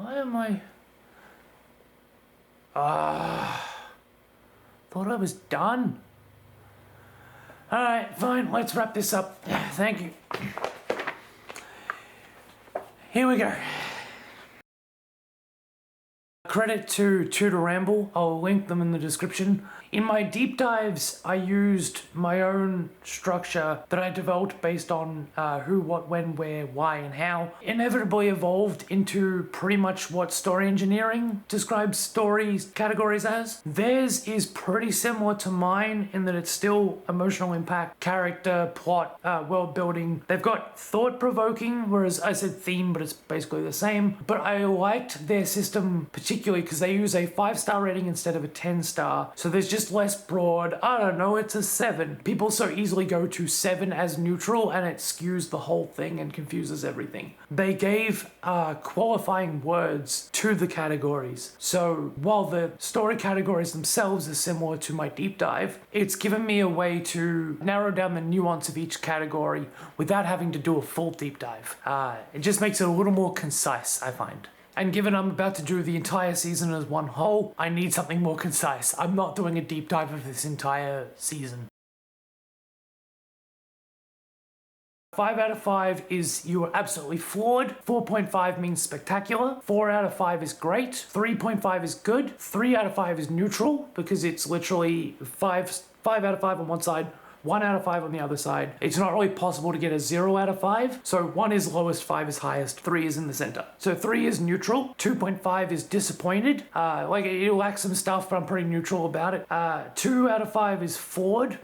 Why am I... thought I was done. Alright, fine, let's wrap this up. Thank you. Here we go. Credit to Tutor Ramble, I'll link them in the description. In my deep dives, I used my own structure that I developed based on who, what, when, where, why, and how. Inevitably evolved into pretty much what story engineering describes stories categories as. Theirs is pretty similar to mine in that it's still emotional impact, character, plot, world building. They've got thought-provoking, whereas I said theme, but it's basically the same. But I liked their system particularly because they use a 5-star rating instead of a 10-star. So there's just less broad, I don't know, it's a 7. People so easily go to 7 as neutral and it skews the whole thing and confuses everything. They gave qualifying words to the categories. So while the story categories themselves are similar to my deep dive, it's given me a way to narrow down the nuance of each category without having to do a full deep dive. It just makes it a little more concise, I find. And given I'm about to do the entire season as one whole, I need something more concise. I'm not doing a deep dive of this entire season. 5 out of 5 is you are absolutely flawed. 4.5 means spectacular. 4 out of 5 is great. 3.5 is good. 3 out of 5 is neutral because it's literally 5 out of 5 on one side, 1 out of 5 on the other side. It's not really possible to get a 0 out of 5. So 1 is lowest, 5 is highest, 3 is in the center. So 3 is neutral. 2.5 is disappointed. Like it lacks some stuff, but I'm pretty neutral about it. 2 out of 5 is flawed.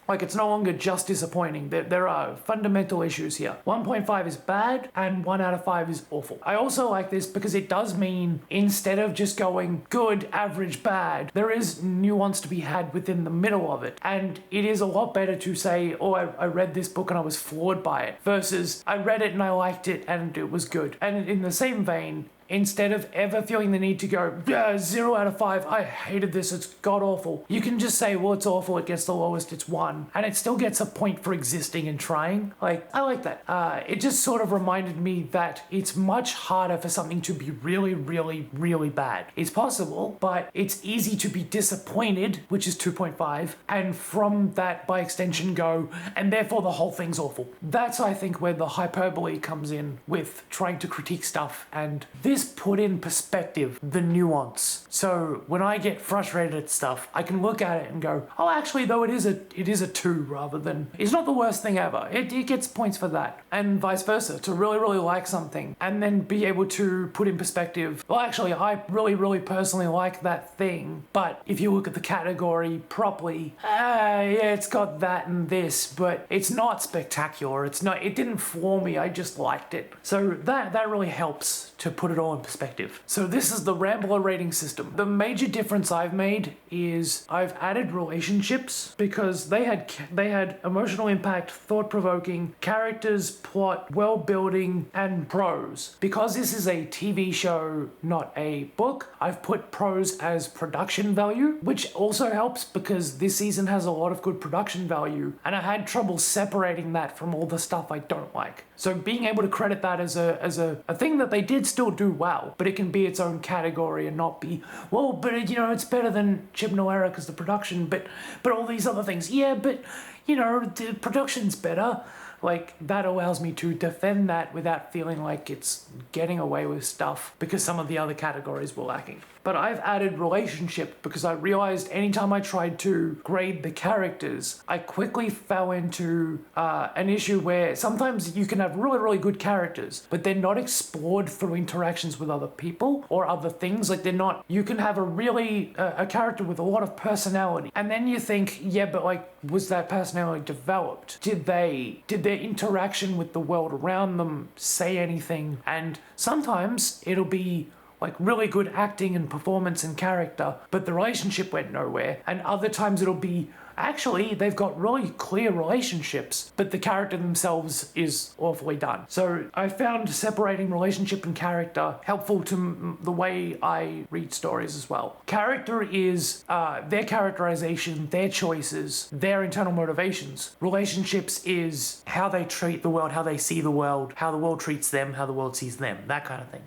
Like it's no longer just disappointing. There are fundamental issues here. 1.5 is bad and 1 out of 5 is awful. I also like this because it does mean instead of just going good, average, bad, there is nuance to be had within the middle of it. And it is a lot better to say, oh, I read this book and I was floored by it versus I read it and I liked it and it was good. And in the same vein, instead of ever feeling the need to go, 0 out of 5, I hated this, it's god awful. You can just say, well, it's awful, it gets the lowest, it's 1. And it still gets a point for existing and trying. Like, I like that. It just sort of reminded me that it's much harder for something to be really, really, really bad. It's possible, but it's easy to be disappointed, which is 2.5, and from that, by extension, go, and therefore the whole thing's awful. That's, I think, where the hyperbole comes in with trying to critique stuff, and this put in perspective the nuance. So when I get frustrated at stuff, I can look at it and go, oh, actually, though it is a 2 rather than, it's not the worst thing ever. It gets points for that. And vice versa, to really, really like something and then be able to put in perspective, well, actually, I really, really personally like that thing. But if you look at the category properly, yeah, it's got that and this, but it's not spectacular. It didn't floor me. I just liked it. So that really helps to put it all in perspective. So this is the Rambler rating system. The major difference I've made is I've added relationships because they had emotional impact, thought-provoking, characters, plot, world building, and prose. Because this is a TV show, not a book, I've put prose as production value, which also helps because this season has a lot of good production value, and I had trouble separating that from all the stuff I don't like. So being able to credit that as a thing that they did still do well, but it can be its own category and not be, well, but you know, it's better than Chip Noera because the production, but all these other things, yeah, but you know, the production's better. Like, that allows me to defend that without feeling like it's getting away with stuff because some of the other categories were lacking. But I've added relationship because I realized anytime I tried to grade the characters, I quickly fell into an issue where sometimes you can have really, really good characters, but they're not explored through interactions with other people or other things. Like, you can have a character with a lot of personality. And then you think, yeah, but like, was that personality developed? Did their interaction with the world around them say anything? And sometimes it'll be like really good acting and performance and character, but the relationship went nowhere. And other times it'll be, actually, they've got really clear relationships, but the character themselves is awfully done. So I found separating relationship and character helpful to the way I read stories as well. Character is their characterization, their choices, their internal motivations. Relationships is how they treat the world, how they see the world, how the world treats them, how the world sees them, that kind of thing.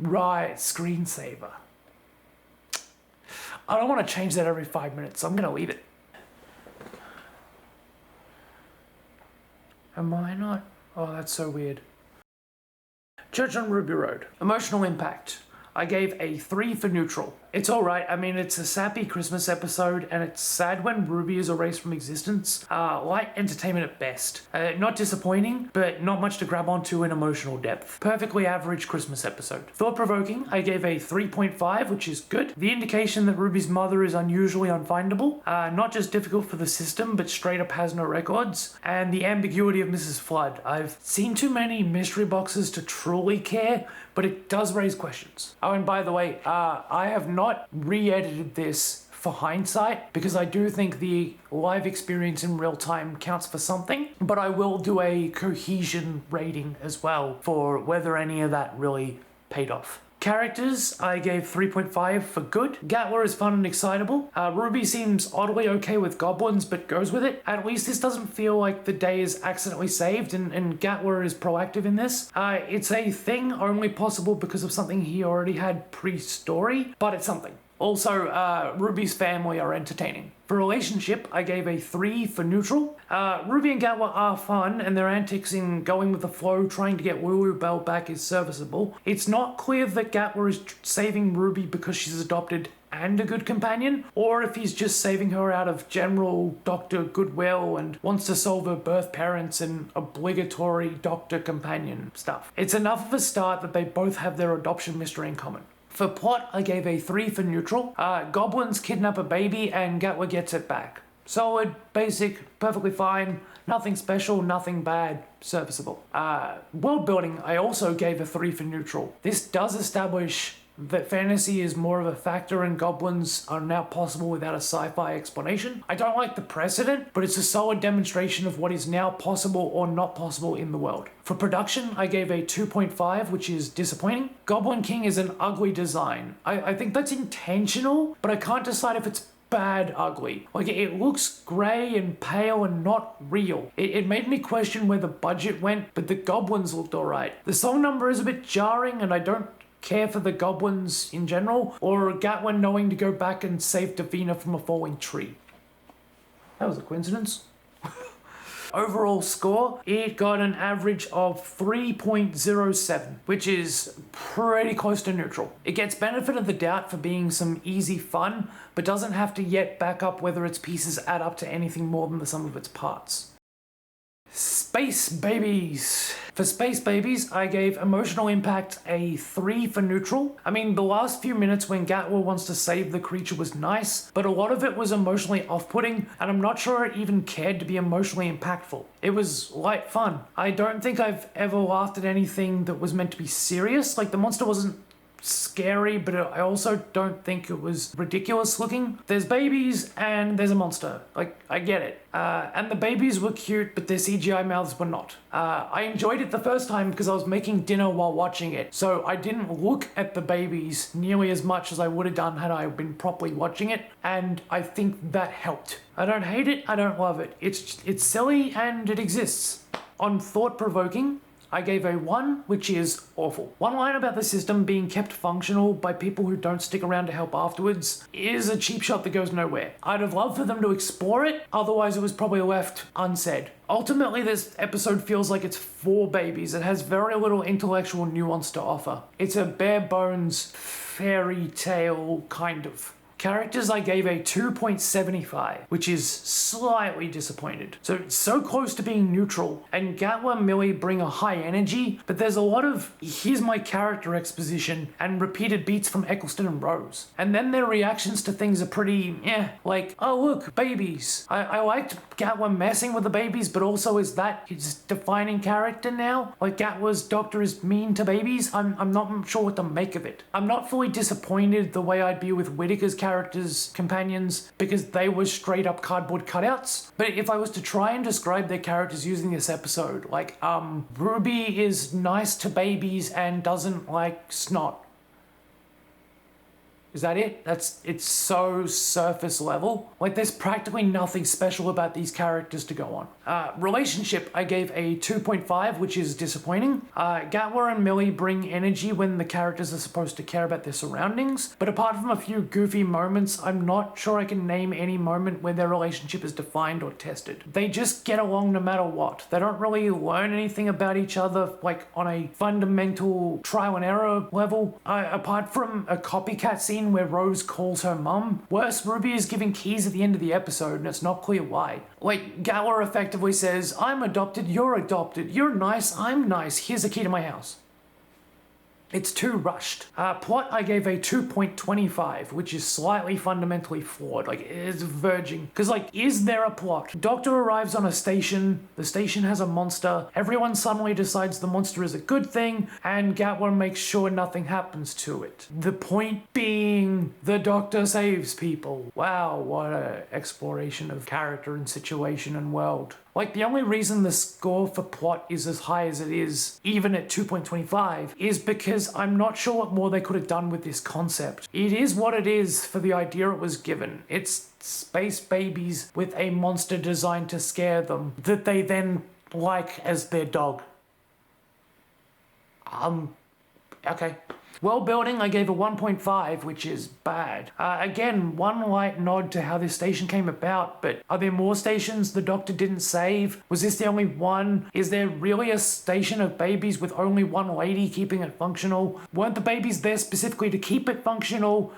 Right, screensaver. I don't want to change that every 5 minutes, so I'm going to leave it. Am I not? Oh, that's so weird. Church on Ruby Road. Emotional impact. I gave a 3 for neutral. It's alright, I mean, it's a sappy Christmas episode, and it's sad when Ruby is erased from existence. Light entertainment at best. Not disappointing, but not much to grab onto in emotional depth. Perfectly average Christmas episode. Thought-provoking, I gave a 3.5, which is good. The indication that Ruby's mother is unusually unfindable, not just difficult for the system, but straight up has no records. And the ambiguity of Mrs. Flood. I've seen too many mystery boxes to truly care, but it does raise questions. Oh, and by the way, I have not re-edited this for hindsight, because I do think the live experience in real time counts for something, but I will do a cohesion rating as well for whether any of that really paid off. Characters, I gave 3.5 for good. Gatwa is fun and excitable. Ruby seems oddly okay with goblins, but goes with it. At least this doesn't feel like the day is accidentally saved, and Gatwa is proactive in this. It's a thing only possible because of something he already had pre-story, but it's something. Also, Ruby's family are entertaining. For relationship, I gave a 3 for neutral. Ruby and Gatwa are fun, and their antics in going with the flow, trying to get Lulu Bell back is serviceable. It's not clear that Gatwa is saving Ruby because she's adopted and a good companion, or if he's just saving her out of general doctor goodwill and wants to solve her birth parents and obligatory doctor companion stuff. It's enough of a start that they both have their adoption mystery in common. For plot, I gave a 3 for neutral. Goblins kidnap a baby and Gatwa gets it back. Solid, basic, perfectly fine, nothing special, nothing bad, serviceable. World building, I also gave a 3 for neutral. This does establish that fantasy is more of a factor and goblins are now possible without a sci-fi explanation. I don't like the precedent, but it's a solid demonstration of what is now possible or not possible in the world. For production, I gave a 2.5, which is disappointing. Goblin King is an ugly design. I think that's intentional, but I can't decide if it's bad ugly. Like, it looks grey and pale and not real. It made me question where the budget went, but the goblins looked alright. The song number is a bit jarring, and I don't care for the goblins in general, or Gatwa knowing to go back and save Davina from a falling tree. That was a coincidence. Overall score, it got an average of 3.07, which is pretty close to neutral. It gets benefit of the doubt for being some easy fun, but doesn't have to yet back up whether its pieces add up to anything more than the sum of its parts. Space Babies. For Space Babies, I gave emotional impact a 3 for neutral. I mean, the last few minutes when Gatwa wants to save the creature was nice, but a lot of it was emotionally off-putting, and I'm not sure it even cared to be emotionally impactful. It was light fun. I don't think I've ever laughed at anything that was meant to be serious. Like, the monster wasn't scary, but I also don't think it was ridiculous looking. There's babies and there's a monster. Like, I get it. And the babies were cute, but their CGI mouths were not. I enjoyed it the first time because I was making dinner while watching it, so I didn't look at the babies nearly as much as I would have done had I been properly watching it, and I think that helped. I don't hate it, I don't love it. It's silly and it exists. On thought-provoking, I gave a 1, which is awful. One line about the system being kept functional by people who don't stick around to help afterwards is a cheap shot that goes nowhere. I'd have loved for them to explore it, otherwise it was probably left unsaid. Ultimately, this episode feels like it's for babies. It has very little intellectual nuance to offer. It's a bare bones fairy tale, kind of. Characters, I gave a 2.75, which is slightly disappointed. So it's so close to being neutral, and Gatwa and Millie bring a high energy, but there's a lot of here's my character exposition and repeated beats from Eccleston and Rose. And then their reactions to things are pretty, like, oh look, babies. I liked Gatwa messing with the babies, but also is that his defining character now? Like, Gatwa's doctor is mean to babies? I'm not sure what to make of it. I'm not fully disappointed the way I'd be with Whittaker's characters, companions, because they were straight up cardboard cutouts. But if I was to try and describe their characters using this episode, like, Ruby is nice to babies and doesn't like snot. Is that it? It's so surface level. Like, there's practically nothing special about these characters to go on. Relationship, I gave a 2.5, which is disappointing. Gatwa and Millie bring energy when the characters are supposed to care about their surroundings, but apart from a few goofy moments, I'm not sure I can name any moment where their relationship is defined or tested. They just get along no matter what. They don't really learn anything about each other, like on a fundamental trial and error level. Apart from a copycat scene where Rose calls her mum. Worse, Ruby is giving keys at the end of the episode and it's not clear why. Like, Gatwa effectively says, I'm adopted, you're nice, I'm nice, here's a key to my house. It's too rushed. Plot, I gave a 2.25, which is slightly fundamentally flawed. Like, it's verging. Because, like, is there a plot? Doctor arrives on a station, the station has a monster, everyone suddenly decides the monster is a good thing, and Gatwa makes sure nothing happens to it. The point being, the Doctor saves people. Wow, what a exploration of character and situation and world. Like, the only reason the score for plot is as high as it is, even at 2.25, is because I'm not sure what more they could have done with this concept. It is what it is for the idea it was given. It's space babies with a monster designed to scare them, that they then like as their dog. Okay. World building, I gave a 1.5, which is bad. Again, one light nod to how this station came about, but are there more stations the Doctor didn't save? Was this the only one? Is there really a station of babies with only one lady keeping it functional? Weren't the babies there specifically to keep it functional?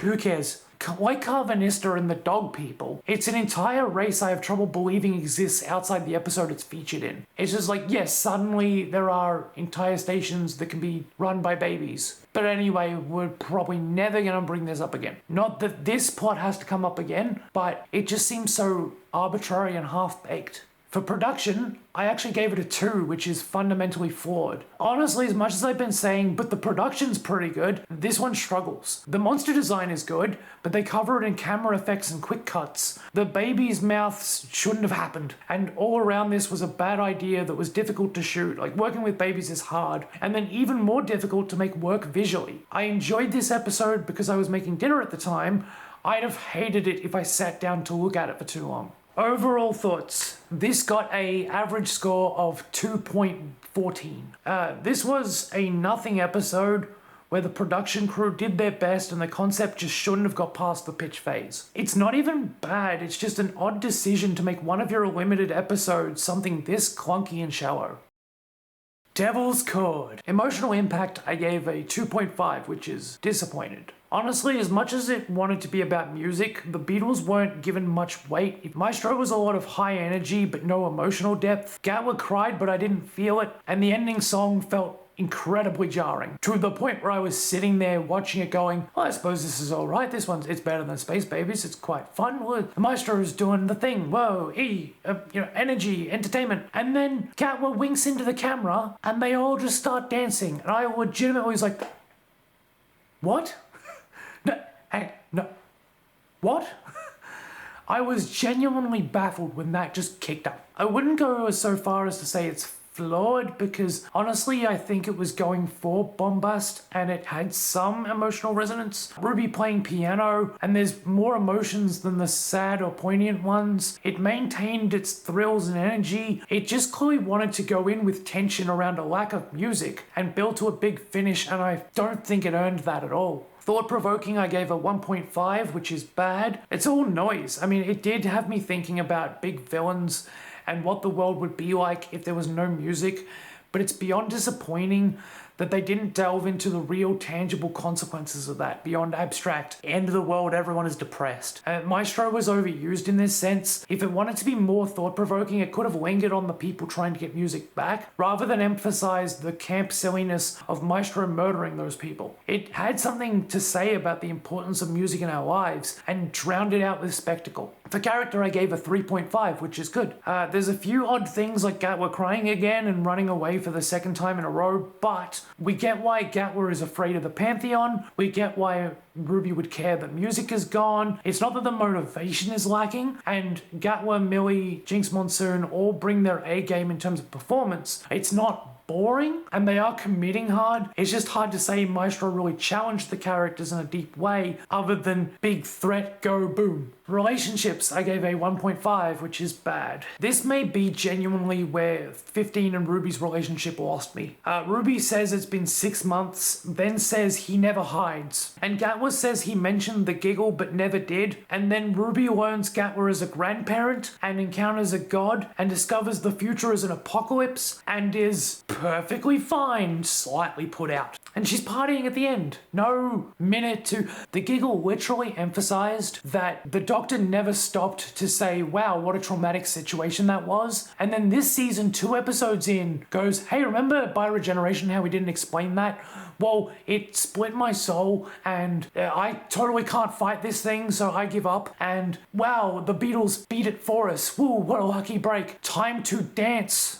Who cares? Like Carvanista and the dog people, it's an entire race I have trouble believing exists outside the episode it's featured in. It's just like, yes, suddenly there are entire stations that can be run by babies. But anyway, we're probably never going to bring this up again. Not that this plot has to come up again, but it just seems so arbitrary and half-baked. For production, I actually gave it a 2, which is fundamentally flawed. Honestly, as much as I've been saying, but the production's pretty good, this one struggles. The monster design is good, but they cover it in camera effects and quick cuts. The baby's mouths shouldn't have happened, and all around this was a bad idea that was difficult to shoot. Like, working with babies is hard, and then even more difficult to make work visually. I enjoyed this episode because I was making dinner at the time. I'd have hated it if I sat down to look at it for too long. Overall thoughts. This got a average score of 2.14. This was a nothing episode where the production crew did their best and the concept just shouldn't have got past the pitch phase. It's not even bad, it's just an odd decision to make one of your limited episodes something this clunky and shallow. Devil's Chord. Emotional impact, I gave a 2.5, which is disappointed. Honestly, as much as it wanted to be about music, the Beatles weren't given much weight. Maestro was a lot of high energy but no emotional depth. Gatwa cried but I didn't feel it, and the ending song felt incredibly jarring, to the point where I was sitting there watching it going, well, I suppose this is alright, it's better than Space Babies, it's quite fun, well, the Maestro's doing the thing, whoa, energy, entertainment, and then Gatwa winks into the camera, and they all just start dancing, and I legitimately was like, what? No, what? I was genuinely baffled when that just kicked up. I wouldn't go so far as to say it's flawed, because honestly I think it was going for bombast and it had some emotional resonance. Ruby playing piano, and there's more emotions than the sad or poignant ones. It maintained its thrills and energy. It just clearly wanted to go in with tension around a lack of music and build to a big finish, and I don't think it earned that at all. Thought-provoking, I gave a 1.5, which is bad. It's all noise. I mean, it did have me thinking about big villains and what the world would be like if there was no music, but it's beyond disappointing that they didn't delve into the real tangible consequences of that, beyond abstract, end of the world, everyone is depressed. Maestro was overused in this sense. If it wanted to be more thought-provoking, it could have lingered on the people trying to get music back, rather than emphasize the camp silliness of Maestro murdering those people. It had something to say about the importance of music in our lives, and drowned it out with spectacle. For character, I gave a 3.5, which is good. There's a few odd things like Gatwa crying again and running away for the second time in a row, but we get why Gatwa is afraid of the Pantheon, we get why Ruby would care that music is gone. It's not that the motivation is lacking, and Gatwa, Millie, Jinx Monsoon all bring their A game in terms of performance. It's not boring, and they are committing hard. It's just hard to say Maestro really challenged the characters in a deep way, other than big threat, go boom. Relationships, I gave a 1.5, which is bad. This may be genuinely where 15 and Ruby's relationship lost me. Ruby says it's been 6 months, then says he never hides. And Gatwa says he mentioned the giggle but never did. And then Ruby learns Gatwa is a grandparent and encounters a god and discovers the future is an apocalypse and is perfectly fine, slightly put out. And she's partying at the end. No minute to... The giggle literally emphasized that the doctor never stopped to say, wow, what a traumatic situation that was. And then this season, 2 episodes in, goes, hey, remember by regeneration how we didn't explain that? Well, it split my soul and I totally can't fight this thing, so I give up. And wow, the Beatles beat it for us. Woo, what a lucky break. Time to dance.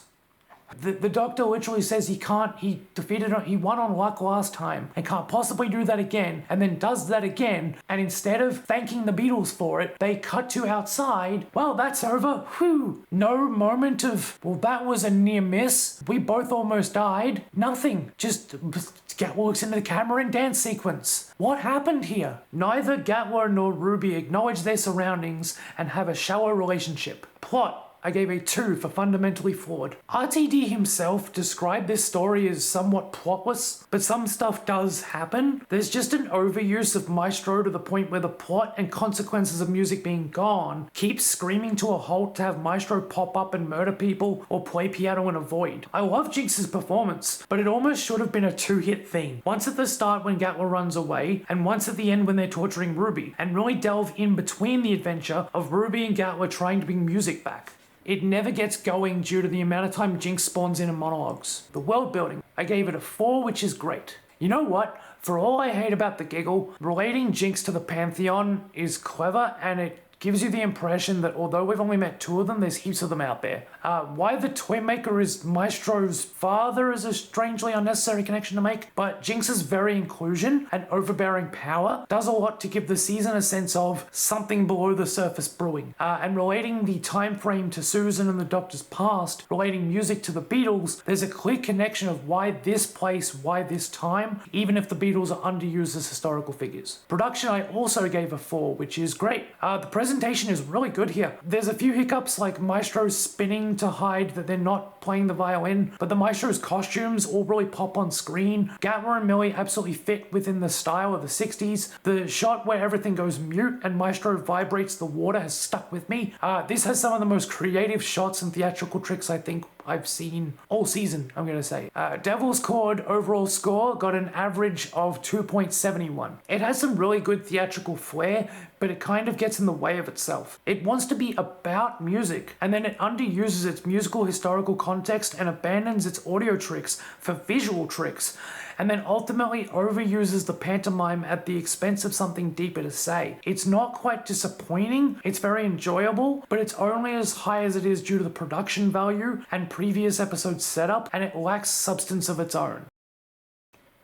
The doctor literally says he won on luck last time and can't possibly do that again, and then does that again, and instead of thanking the Beatles for it, they cut to outside. Well, that's over. Whew. No moment of, well, that was a near miss. We both almost died. Nothing. Just Gatwa looks into the camera and dance sequence. What happened here? Neither Gatwa nor Ruby acknowledge their surroundings and have a shallow relationship. Plot. I gave a 2 for fundamentally flawed. RTD himself described this story as somewhat plotless, but some stuff does happen. There's just an overuse of Maestro to the point where the plot and consequences of music being gone keeps screaming to a halt to have Maestro pop up and murder people or play piano in a void. I love Jinx's performance, but it almost should have been a 2-hit theme. Once at the start when Gatwa runs away, and once at the end when they're torturing Ruby, and really delve in between the adventure of Ruby and Gatwa trying to bring music back. It never gets going due to the amount of time Jinx spawns in monologues. The world building, I gave it a 4, which is great. You know what? For all I hate about the giggle, relating Jinx to the Pantheon is clever, and it gives you the impression that although we've only met 2 of them, there's heaps of them out there. Why the Twinmaker is Maestro's father is a strangely unnecessary connection to make, but Jinx's very inclusion and overbearing power does a lot to give the season a sense of something below the surface brewing. And relating the time frame to Susan and the Doctor's past, relating music to the Beatles, there's a clear connection of why this place, why this time, even if the Beatles are underused as historical figures. Production I also gave a 4, which is great. The presentation is really good here. There's a few hiccups like Maestro spinning to hide that they're not playing the violin, but the Maestro's costumes all really pop on screen. Gatwa and Millie absolutely fit within the style of the 60s. The shot where everything goes mute and Maestro vibrates the water has stuck with me. This has some of the most creative shots and theatrical tricks I think I've seen all season, I'm gonna say. Devil's Chord overall score got an average of 2.71. It has some really good theatrical flair, but it kind of gets in the way of itself. It wants to be about music, and then it underuses its musical historical context and abandons its audio tricks for visual tricks, and then ultimately overuses the pantomime at the expense of something deeper to say. It's not quite disappointing, it's very enjoyable, but it's only as high as it is due to the production value and previous episode setup, and it lacks substance of its own.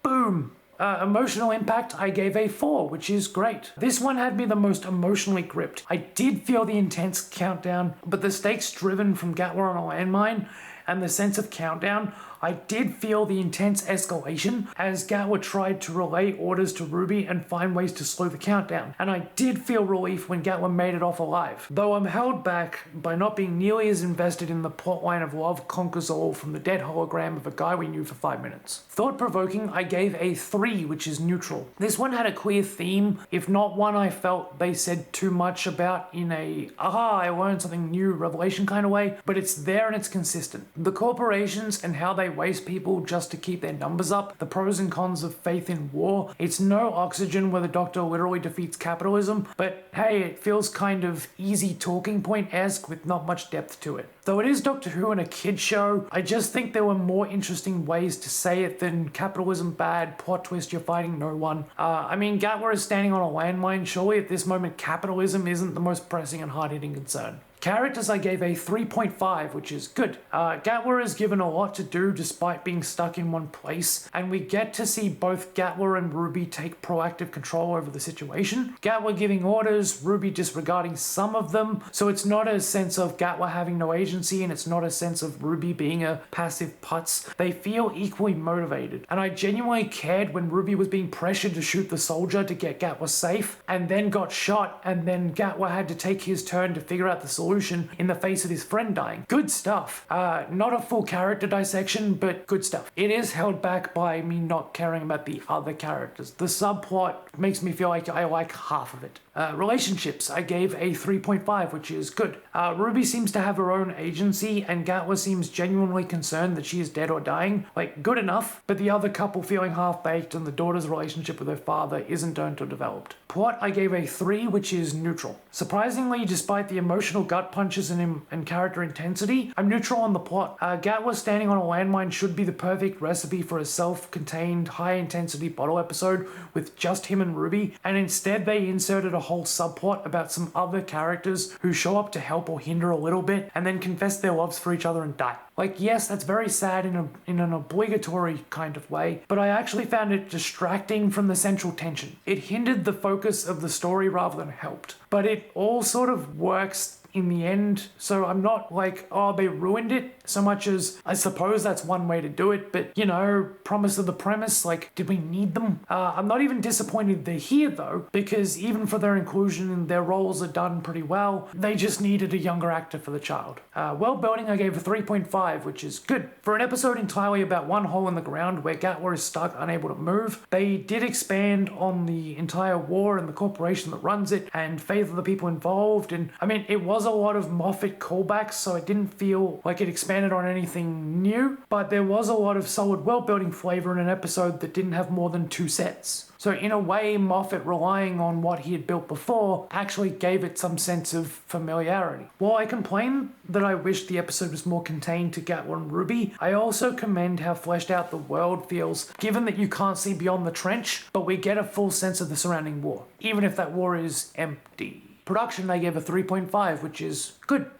Boom! Emotional impact, I gave a 4, which is great. This one had me the most emotionally gripped. I did feel the intense countdown, but the stakes driven from Gatwa on a landmine and the sense of countdown, I did feel the intense escalation as Gatwa tried to relay orders to Ruby and find ways to slow the countdown. And I did feel relief when Gatwa made it off alive, though I'm held back by not being nearly as invested in the plotline of Love Conquers All from the dead hologram of a guy we knew for 5 minutes. Thought-provoking, I gave a 3, which is neutral. This one had a clear theme, if not one I felt they said too much about in a I learned something new revelation kind of way, but it's there and it's consistent. The corporations and how they waste people just to keep their numbers up, the pros and cons of faith in war. It's no Oxygen where the Doctor literally defeats capitalism, but hey, it feels kind of easy talking point-esque with not much depth to it. Though it is Doctor Who and a kid show, I just think there were more interesting ways to say it than capitalism bad, plot twist, you're fighting no one. I mean, Gatwa is standing on a landmine. Surely at this moment capitalism isn't the most pressing and hard-hitting concern. Characters I gave a 3.5, which is good. Gatwa is given a lot to do despite being stuck in one place, and we get to see both Gatwa and Ruby take proactive control over the situation. Gatwa giving orders, Ruby disregarding some of them, so it's not a sense of Gatwa having no agency, and it's not a sense of Ruby being a passive putz. They feel equally motivated, and I genuinely cared when Ruby was being pressured to shoot the soldier to get Gatwa safe, and then got shot, and then Gatwa had to take his turn to figure out the solution in the face of his friend dying. Good stuff. Not a full character dissection, but good stuff. It is held back by me not caring about the other characters. The subplot makes me feel like I like half of it. Relationships, I gave a 3.5, which is good. Ruby seems to have her own agency, and Gatwa seems genuinely concerned that she is dead or dying. Like, good enough, but the other couple feeling half-baked and the daughter's relationship with her father isn't earned or developed. Plot, I gave a 3, which is neutral. Surprisingly, despite the emotional gut punches and character intensity, I'm neutral on the plot. Gatwa standing on a landmine should be the perfect recipe for a self-contained, high-intensity bottle episode with just him and Ruby, and instead they inserted a whole subplot about some other characters who show up to help or hinder a little bit and then confess their loves for each other and die. Like, yes, that's very sad in an obligatory kind of way, but I actually found it distracting from the central tension. It hindered the focus of the story rather than helped, but it all sort of works in the end, so I'm not like, oh, they ruined it, so much as I suppose that's one way to do it, but, you know, promise of the premise, like, did we need them? I'm not even disappointed they're here, though, because even for their inclusion, their roles are done pretty well. They just needed a younger actor for the child. World building, I gave a 3.5, which is good. For an episode entirely about one hole in the ground where Gatwa is stuck, unable to move, they did expand on the entire war and the corporation that runs it, and faith of the people involved, and, I mean, it was a lot of Moffat callbacks, so it didn't feel like it expanded on anything new, but there was a lot of solid world-building flavor in an episode that didn't have more than 2 sets. So in a way, Moffat relying on what he had built before actually gave it some sense of familiarity. While I complain that I wish the episode was more contained to Gatwa and Ruby, I also commend how fleshed out the world feels, given that you can't see beyond the trench, but we get a full sense of the surrounding war, even if that war is empty. Production, I gave a 3.5, which is good.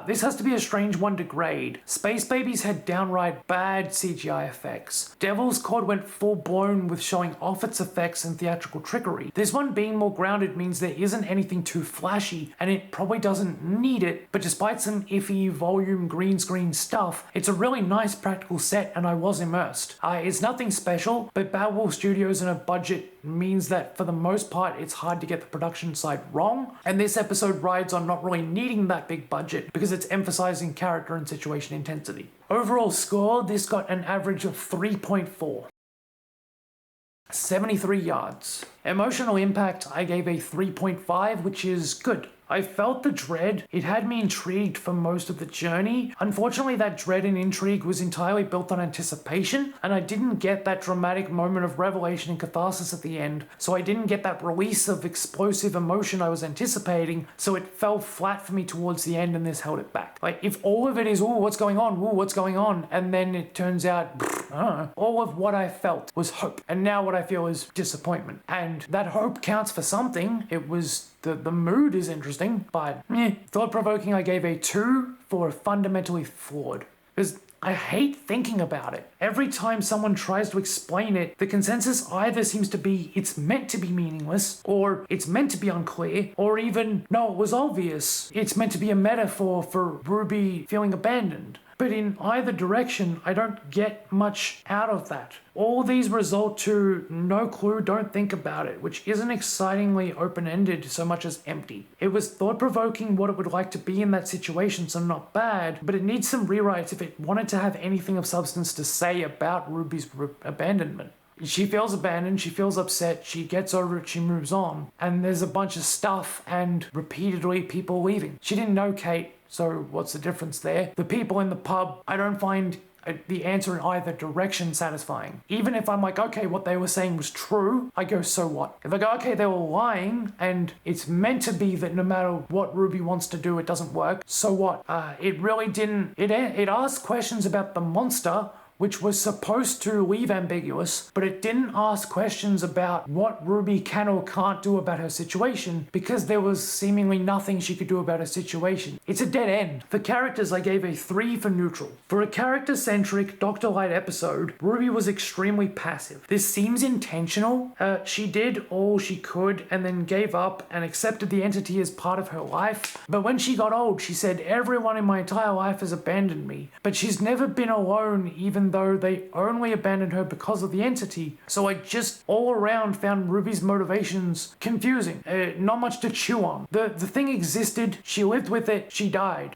This has to be a strange one to grade. Space Babies had downright bad CGI effects. Devil's Cord went full blown with showing off its effects and theatrical trickery. This one being more grounded means there isn't anything too flashy, and it probably doesn't need it, but despite some iffy volume green screen stuff, it's a really nice practical set and I was immersed. It's nothing special, but Bad Wolf Studios and a budget means that for the most part it's hard to get the production side wrong, and this episode rides on not really needing that big budget because it's emphasizing character and situation intensity. Overall score, this got an average of 3.4. 73 yards. Emotional impact, I gave a 3.5, which is good. I felt the dread. It had me intrigued for most of the journey. Unfortunately, that dread and intrigue was entirely built on anticipation, and I didn't get that dramatic moment of revelation and catharsis at the end, so I didn't get that release of explosive emotion I was anticipating, so it fell flat for me towards the end, and this held it back. Like, if all of it is, ooh, what's going on, and then it turns out, all of what I felt was hope, and now what I feel is disappointment. And that hope counts for something. It was the mood is interesting, but thought-provoking, I gave a 2 for fundamentally flawed. Because I hate thinking about it. Every time someone tries to explain it, the consensus either seems to be it's meant to be meaningless, or it's meant to be unclear, or even, no, it was obvious. It's meant to be a metaphor for Ruby feeling abandoned. But in either direction, I don't get much out of that. All these result to no clue, don't think about it, which isn't excitingly open-ended so much as empty. It was thought-provoking what it would like to be in that situation, so not bad, but it needs some rewrites if it wanted to have anything of substance to say about Ruby's abandonment. She feels abandoned, she feels upset, she gets over it, she moves on. And there's a bunch of stuff and repeatedly people leaving. She didn't know Kate, so what's the difference there? The people in the pub, I don't find the answer in either direction satisfying. Even if I'm like, okay, what they were saying was true, I go, so what? If I go, okay, they were lying, and it's meant to be that no matter what Ruby wants to do, it doesn't work, so what? It really didn't, it asked questions about the monster, which was supposed to leave ambiguous, but it didn't ask questions about what Ruby can or can't do about her situation because there was seemingly nothing she could do about her situation. It's a dead end. For characters, I gave a 3 for neutral. For a character-centric Dr. Light episode, Ruby was extremely passive. This seems intentional. She did all she could and then gave up and accepted the entity as part of her life. But when she got old, she said, everyone in my entire life has abandoned me. But she's never been alone, even though they only abandoned her because of the entity. So I just all around found Ruby's motivations confusing. Not much to chew on. The thing existed, she lived with it, she died.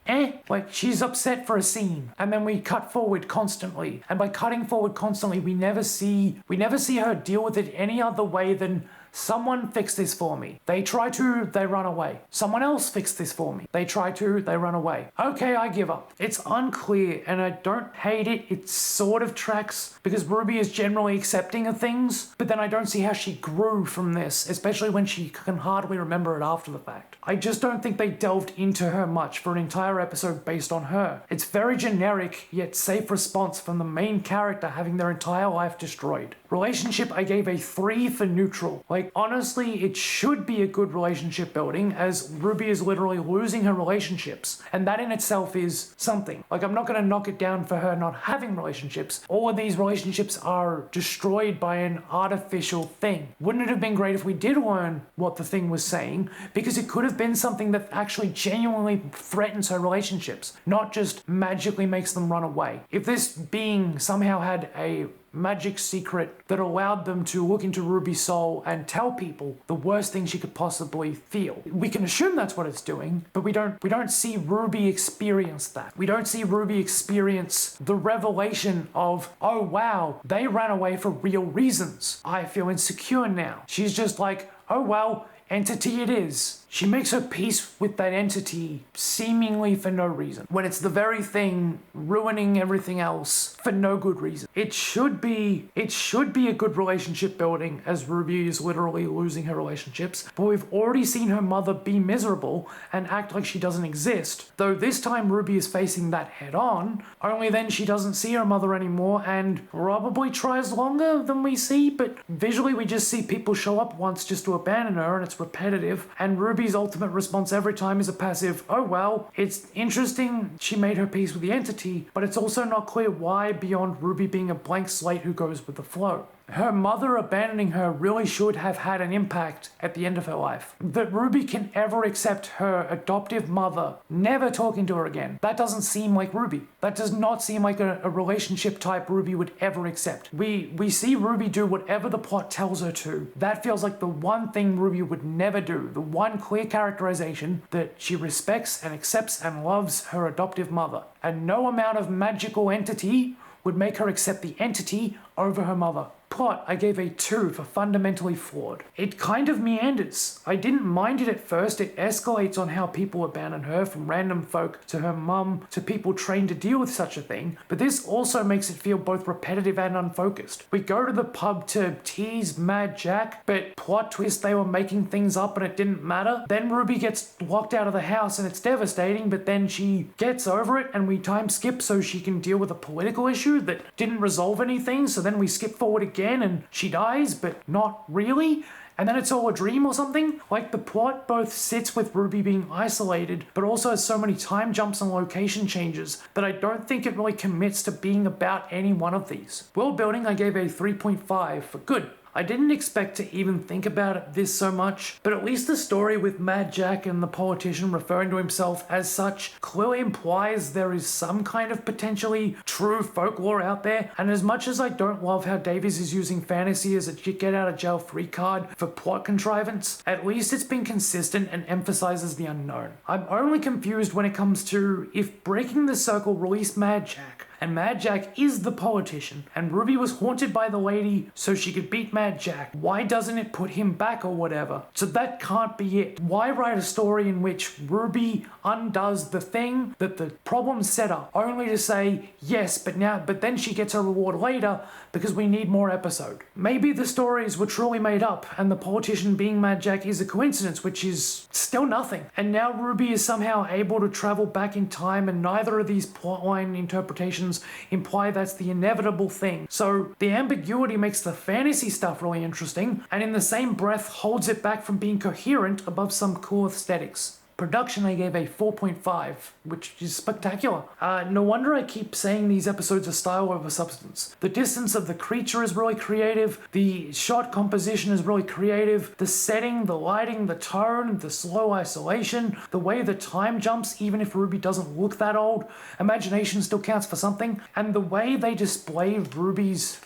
Like she's upset for a scene. And then we cut forward constantly. And by cutting forward constantly, we never see her deal with it any other way than someone fix this for me. They try to, they run away. Someone else fix this for me. They try to, they run away. Okay, I give up. It's unclear and I don't hate it. It sort of tracks because Ruby is generally accepting of things, but then I don't see how she grew from this, especially when she can hardly remember it after the fact. I just don't think they delved into her much for an entire episode based on her. It's very generic yet safe response from the main character having their entire life destroyed. Relationship, I gave a 3 for neutral. Like, honestly, it should be a good relationship building as Ruby is literally losing her relationships. And that in itself is something. Like, I'm not going to knock it down for her not having relationships. All of these relationships are destroyed by an artificial thing. Wouldn't it have been great if we did learn what the thing was saying? Because it could have been something that actually genuinely threatens her relationships, not just magically makes them run away. If this being somehow had a magic secret that allowed them to look into Ruby's soul and tell people the worst thing she could possibly feel. We can assume that's what it's doing, but we don't see Ruby experience that. We don't see Ruby experience the revelation of, oh wow, they ran away for real reasons. I feel insecure now. She's just like, oh well, entity it is. She makes her peace with that entity seemingly for no reason, when it's the very thing ruining everything else for no good reason. It should be a good relationship building as Ruby is literally losing her relationships, but we've already seen her mother be miserable and act like she doesn't exist. Though this time Ruby is facing that head on, only then she doesn't see her mother anymore and probably tries longer than we see, but visually we just see people show up once just to abandon her and it's repetitive, and Ruby's ultimate response every time is a passive, oh well, it's interesting she made her peace with the entity, but it's also not clear why beyond Ruby being a blank slate who goes with the flow. Her mother abandoning her really should have had an impact at the end of her life. That Ruby can ever accept her adoptive mother never talking to her again. That doesn't seem like Ruby. That does not seem like a relationship type Ruby would ever accept. We see Ruby do whatever the plot tells her to. That feels like the one thing Ruby would never do. The one clear characterization that she respects and accepts and loves her adoptive mother. And no amount of magical entity would make her accept the entity over her mother. Plot, I gave a 2 for fundamentally flawed. It kind of meanders. I didn't mind it at first. It escalates on how people abandon her, from random folk to her mum to people trained to deal with such a thing, but this also makes it feel both repetitive and unfocused. We go to the pub to tease Mad Jack, but plot twist they were making things up and it didn't matter. Then Ruby gets locked out of the house and it's devastating, but then she gets over it and we time skip so she can deal with a political issue that didn't resolve anything, so then we skip forward again and she dies, but not really. And then it's all a dream or something. Like, the plot both sits with Ruby being isolated, but also has so many time jumps and location changes that I don't think it really commits to being about any one of these. World building, I gave a 3.5 for good. I didn't expect to even think about this so much, but at least the story with Mad Jack and the politician referring to himself as such clearly implies there is some kind of potentially true folklore out there, and as much as I don't love how Davies is using fantasy as a get out of jail free card for plot contrivance, at least it's been consistent and emphasizes the unknown. I'm only confused when it comes to if breaking the circle released Mad Jack, and Mad Jack is the politician, and Ruby was haunted by the lady so she could beat Mad Jack. Why doesn't it put him back or whatever? So that can't be it. Why write a story in which Ruby undoes the thing that the problem set up, only to say, yes, but then she gets her reward later because we need more episode? Maybe the stories were truly made up, and the politician being Mad Jack is a coincidence, which is still nothing. And now Ruby is somehow able to travel back in time, and neither of these plotline interpretations motivations imply that's the inevitable thing. So the ambiguity makes the fantasy stuff really interesting, and in the same breath holds it back from being coherent above some cool aesthetics. Production I gave a 4.5, which is spectacular. No wonder I keep saying these episodes are style over substance. The distance of the creature is really creative, the shot composition is really creative, the setting, the lighting, the tone, the slow isolation, the way the time jumps even if Ruby doesn't look that old, imagination still counts for something, and the way they display Ruby's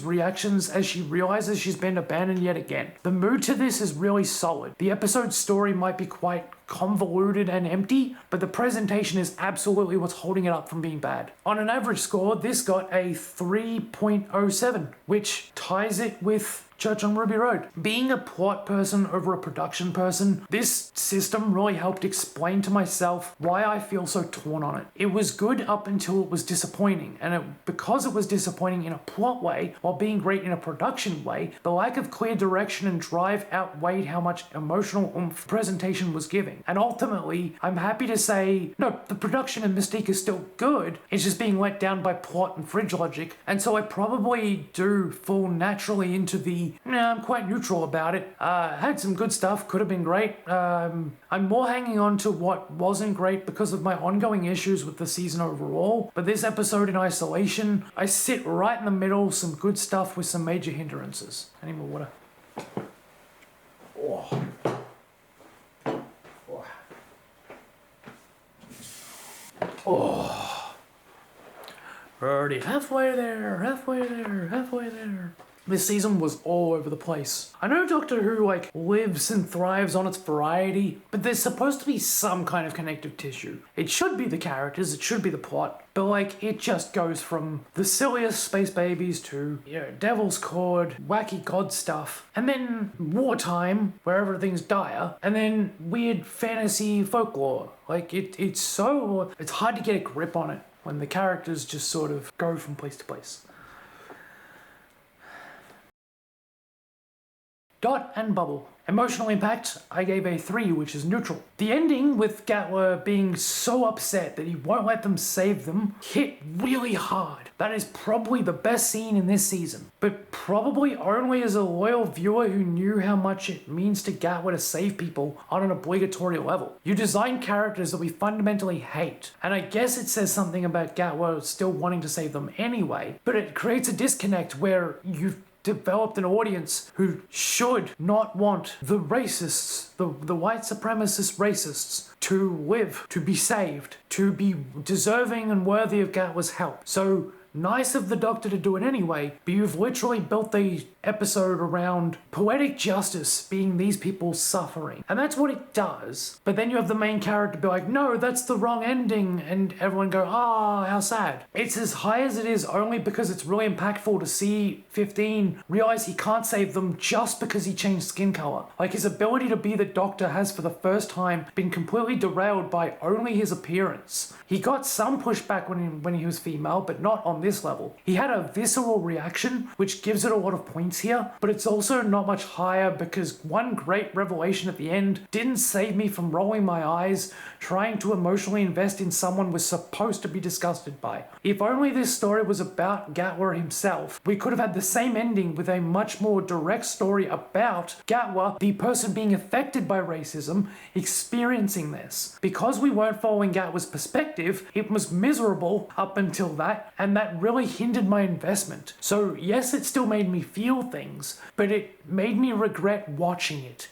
reactions as she realizes she's been abandoned yet again. The mood to this is really solid. The episode's story might be quite convoluted and empty, but the presentation is absolutely what's holding it up from being bad. On an average score, this got a 3.07, which ties it with Church on Ruby Road. Being a plot person over a production person, this system really helped explain to myself why I feel so torn on it. It was good up until it was disappointing, and because it was disappointing in a plot way while being great in a production way, the lack of clear direction and drive outweighed how much emotional oomph presentation was giving. And ultimately, I'm happy to say, no, the production and mystique is still good, it's just being let down by plot and fridge logic, and so I probably do fall naturally into the I'm quite neutral about it. Had some good stuff, could have been great. I'm more hanging on to what wasn't great because of my ongoing issues with the season overall. But this episode in isolation, I sit right in the middle, some good stuff with some major hindrances. I need more water. Oh. Oh. Already halfway there. This season was all over the place. I know Doctor Who lives and thrives on its variety, but there's supposed to be some kind of connective tissue. It should be the characters, it should be the plot, but it just goes from the silliest space babies to, Devil's Cord, wacky god stuff, and then wartime, where everything's dire, and then weird fantasy folklore. It's hard to get a grip on it when the characters just sort of go from place to place. Dot and Bubble. Emotional impact, I gave a 3, which is neutral. The ending, with Gatwa being so upset that he won't let them save them, hit really hard. That is probably the best scene in this season, but probably only as a loyal viewer who knew how much it means to Gatwa to save people on an obligatory level. You design characters that we fundamentally hate, and I guess it says something about Gatwa still wanting to save them anyway, but it creates a disconnect where you've developed an audience who should not want the racists, the white supremacist racists, to live, to be saved, to be deserving and worthy of Gatwa's help. So nice of the Doctor to do it anyway, but you've literally built the episode around poetic justice being these people suffering. And that's what it does. But then you have the main character be like, no, that's the wrong ending. And everyone go, how sad. It's as high as it is only because it's really impactful to see 15 realize he can't save them just because he changed skin color. His ability to be the Doctor has for the first time been completely derailed by only his appearance. He got some pushback when he was female, but not on this level. He had a visceral reaction, which gives it a lot of points here, but it's also not much higher because one great revelation at the end didn't save me from rolling my eyes trying to emotionally invest in someone we're supposed to be disgusted by. If only this story was about Gatwa himself, we could have had the same ending with a much more direct story about Gatwa, the person being affected by racism, experiencing this. Because we weren't following Gatwa's perspective, it was miserable up until that, and that really hindered my investment. So yes, it still made me feel things, but it made me regret watching it.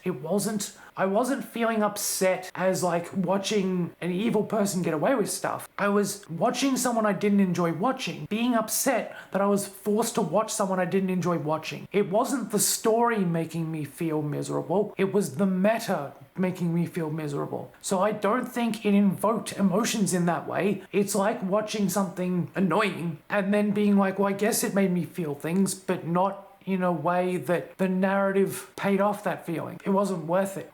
I wasn't feeling upset as watching an evil person get away with stuff. I was watching someone I didn't enjoy watching, being upset that I was forced to watch someone I didn't enjoy watching. It wasn't the story making me feel miserable, it was the meta making me feel miserable. So I don't think it invoked emotions in that way. It's like watching something annoying and then being like, well, I guess it made me feel things, but not in a way that the narrative paid off that feeling. It wasn't worth it.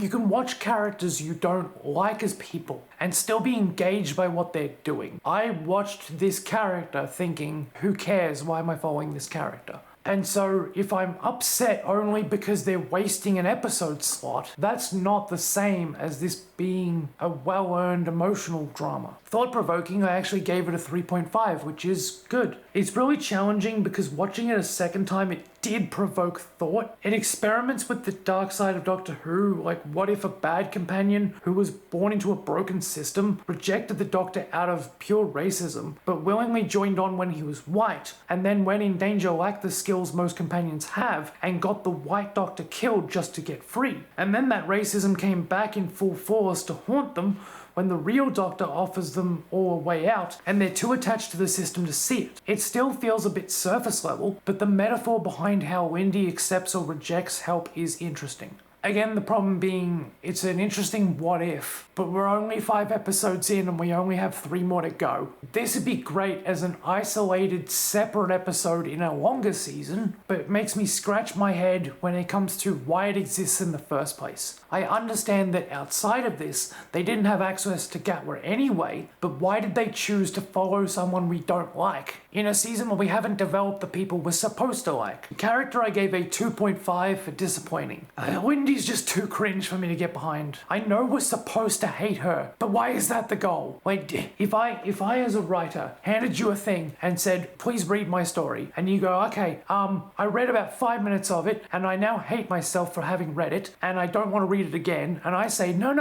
You can watch characters you don't like as people and still be engaged by what they're doing. I watched this character thinking, who cares? Why am I following this character? And so if I'm upset only because they're wasting an episode slot, that's not the same as this being a well-earned emotional drama. Thought-provoking, I actually gave it a 3.5, which is good. It's really challenging because watching it a second time, it did provoke thought. It experiments with the dark side of Doctor Who, like what if a bad companion who was born into a broken system rejected the Doctor out of pure racism, but willingly joined on when he was white, and then when in danger lacked the skills most companions have, and got the white Doctor killed just to get free. And then that racism came back in full force to haunt them when the real Doctor offers them all a way out, and they're too attached to the system to see it. It still feels a bit surface level, but the metaphor behind how Wendy accepts or rejects help is interesting. Again, the problem being, it's an interesting what if, but we're only 5 episodes in and we only have 3 more to go. This would be great as an isolated, separate episode in a longer season, but it makes me scratch my head when it comes to why it exists in the first place. I understand that outside of this, they didn't have access to Gatwa anyway, but why did they choose to follow someone we don't like in a season where we haven't developed the people we're supposed to like? The character I gave a 2.5 for disappointing. Wendy's just too cringe for me to get behind. I know we're supposed to hate her, but why is that the goal? Like, if I as a writer handed you a thing and said, please read my story, and you go, okay, I read about 5 minutes of it, and I now hate myself for having read it, and I don't want to read it again, and I say, no,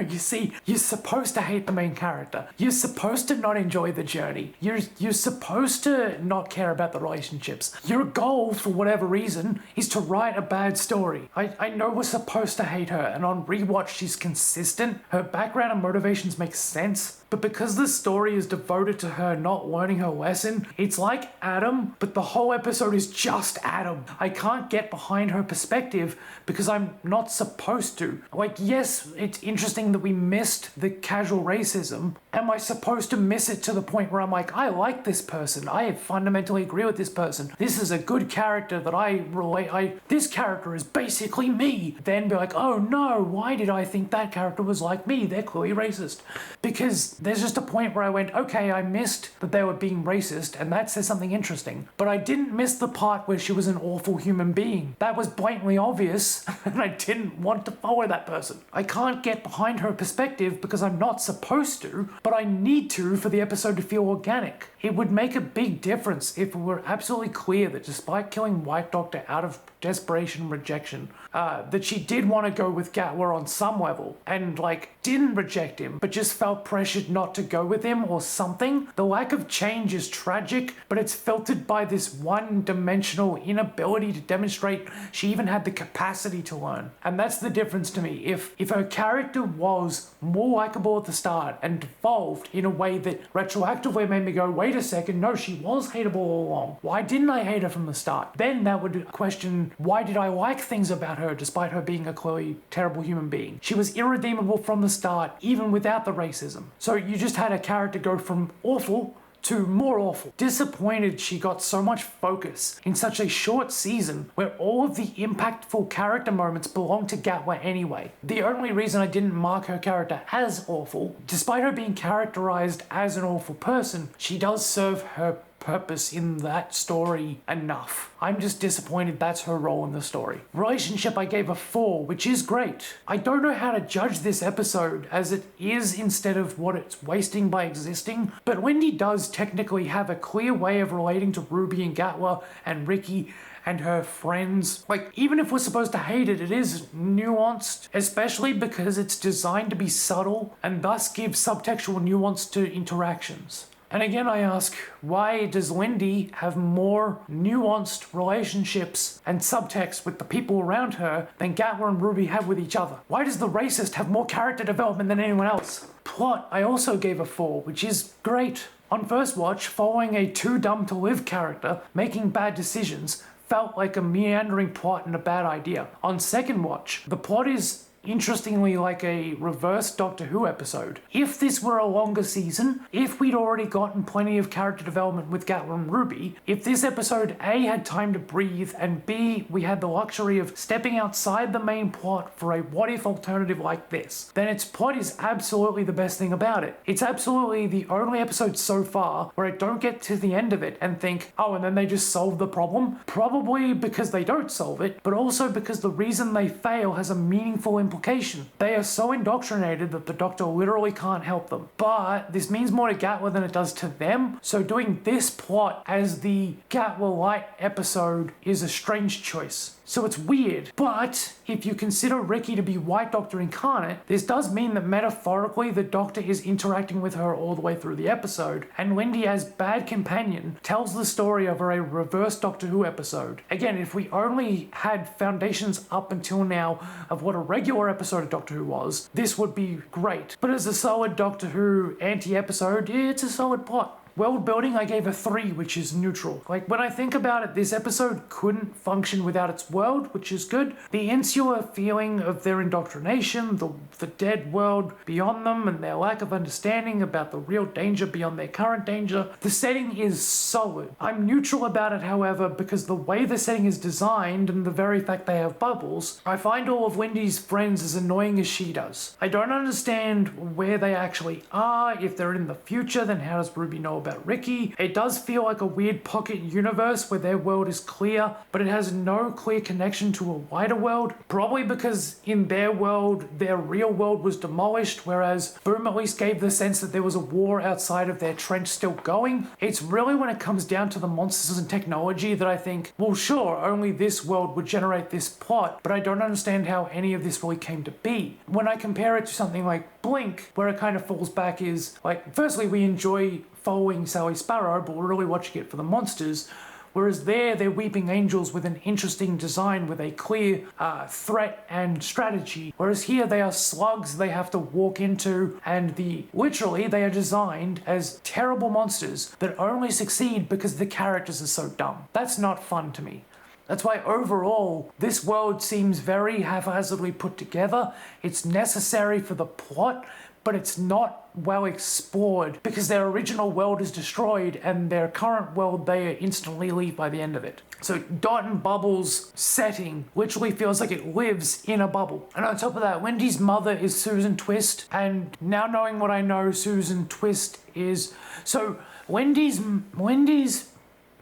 you see, you're supposed to hate the main character. You're supposed to not enjoy the journey. You're supposed to not care about the relationships. Your goal, for whatever reason, is to write a bad story. I know we're supposed to hate her, and on rewatch she's consistent. Her background and motivations make sense, but because the story is devoted to her not learning her lesson, it's like Adam, but the whole episode is just Adam. I can't get behind her perspective because I'm not supposed to. Like, yes, it's interesting that we missed the casual racism. Am I supposed to miss it to the point where I'm like, I like this person, I fundamentally agree with this person, this is a good character that I relate, this character is basically me, then be like, oh no, why did I think that character was like me? They're clearly racist. Because there's just a point where I went, okay, I missed that they were being racist, and that says something interesting. But I didn't miss the part where she was an awful human being. That was blatantly obvious, and I didn't want to follow that person. I can't get behind her perspective because I'm not supposed to, but I need to for the episode to feel organic. It would make a big difference if it were absolutely clear that despite killing White Doctor out of desperation and rejection, that she did want to go with Gatwa on some level, and didn't reject him, but just felt pressured not to go with him or something. The lack of change is tragic, but it's filtered by this one-dimensional inability to demonstrate she even had the capacity to learn. And that's the difference to me. If her character was more likable at the start and evolved in a way that retroactively made me go, wait a second, no, she was hateable all along. Why didn't I hate her from the start? Then that would question, why did I like things about her despite her being a clearly terrible human being? She was irredeemable from the start, even without the racism. So you just had a character go from awful to more awful. Disappointed she got so much focus in such a short season where all of the impactful character moments belong to Gatwa anyway. The only reason I didn't mark her character as awful, despite her being characterized as an awful person, she does serve her purpose in that story enough. I'm just disappointed that's her role in the story. Relationship I gave a 4, which is great. I don't know how to judge this episode as it is instead of what it's wasting by existing, but Wendy does technically have a clear way of relating to Ruby and Gatwa and Ricky and her friends. Even if we're supposed to hate it, it is nuanced, especially because it's designed to be subtle and thus give subtextual nuance to interactions. And again, I ask, why does Wendy have more nuanced relationships and subtext with the people around her than Gatwa and Ruby have with each other? Why does the racist have more character development than anyone else? Plot, I also gave a 4, which is great. On first watch, following a too dumb to live character making bad decisions felt like a meandering plot and a bad idea. On second watch, the plot is interestingly like a reverse Doctor Who episode. If this were a longer season, if we'd already gotten plenty of character development with Gatwa and Ruby, if this episode A had time to breathe and B we had the luxury of stepping outside the main plot for a what if alternative like this, then its plot is absolutely the best thing about it. It's absolutely the only episode so far where I don't get to the end of it and think, oh, and then they just solved the problem. Probably because they don't solve it, but also because the reason they fail has a meaningful implication. They are so indoctrinated that the Doctor literally can't help them. But this means more to Gatwa than it does to them, so doing this plot as the Gatwa Light episode is a strange choice. So it's weird, but if you consider Ricky to be White Doctor incarnate, this does mean that metaphorically the Doctor is interacting with her all the way through the episode, and Wendy as bad companion tells the story of a reverse Doctor Who episode. Again, if we only had foundations up until now of what a regular episode of Doctor Who was, this would be great. But as a solid Doctor Who anti-episode, it's a solid plot. World building, I gave a 3, which is neutral. Like, when I think about it, this episode couldn't function without its world, which is good. The insular feeling of their indoctrination, the dead world beyond them, and their lack of understanding about the real danger beyond their current danger. The setting is solid. I'm neutral about it, however, because the way the setting is designed and the very fact they have bubbles, I find all of Wendy's friends as annoying as she does. I don't understand where they actually are. If they're in the future, then how does Ruby know about Ricky? It does feel like a weird pocket universe where their world is clear, but it has no clear connection to a wider world, probably because in their world, their real world was demolished, whereas Boom at least gave the sense that there was a war outside of their trench still going. It's really when it comes down to the monsters and technology that I think, well sure, only this world would generate this plot, but I don't understand how any of this really came to be. When I compare it to something like Blink, where it kind of falls back is, like, firstly we enjoy following Sally Sparrow, but we're really watching it for the monsters. Whereas there, they're weeping angels with an interesting design with a clear threat and strategy. Whereas here, they are slugs they have to walk into, and literally, they are designed as terrible monsters that only succeed because the characters are so dumb. That's not fun to me. That's why overall, this world seems very haphazardly put together. It's necessary for the plot, but it's not well explored because their original world is destroyed and their current world they instantly leave by the end of it. So Dot and Bubble's setting literally feels like it lives in a bubble. And on top of that, Wendy's mother is Susan Twist, and now knowing what I know, Susan Twist is... So Wendy's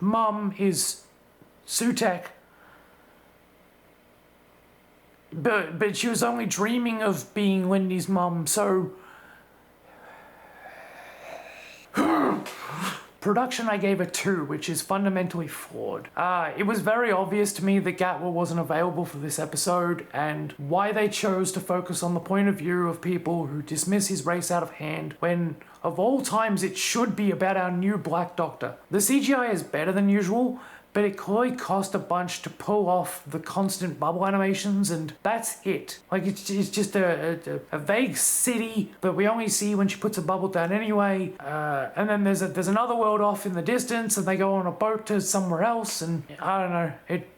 mum is Sutek, but she was only dreaming of being Wendy's mum, so... Production, I gave a 2, which is fundamentally flawed. It was very obvious to me that Gatwa wasn't available for this episode, and why they chose to focus on the point of view of people who dismiss his race out of hand, when, of all times, it should be about our new Black Doctor. The CGI is better than usual, but it clearly cost a bunch to pull off the constant bubble animations, and that's it. Like, it's just a vague city that we only see when she puts a bubble down anyway, and then there's another world off in the distance, and they go on a boat to somewhere else, and I don't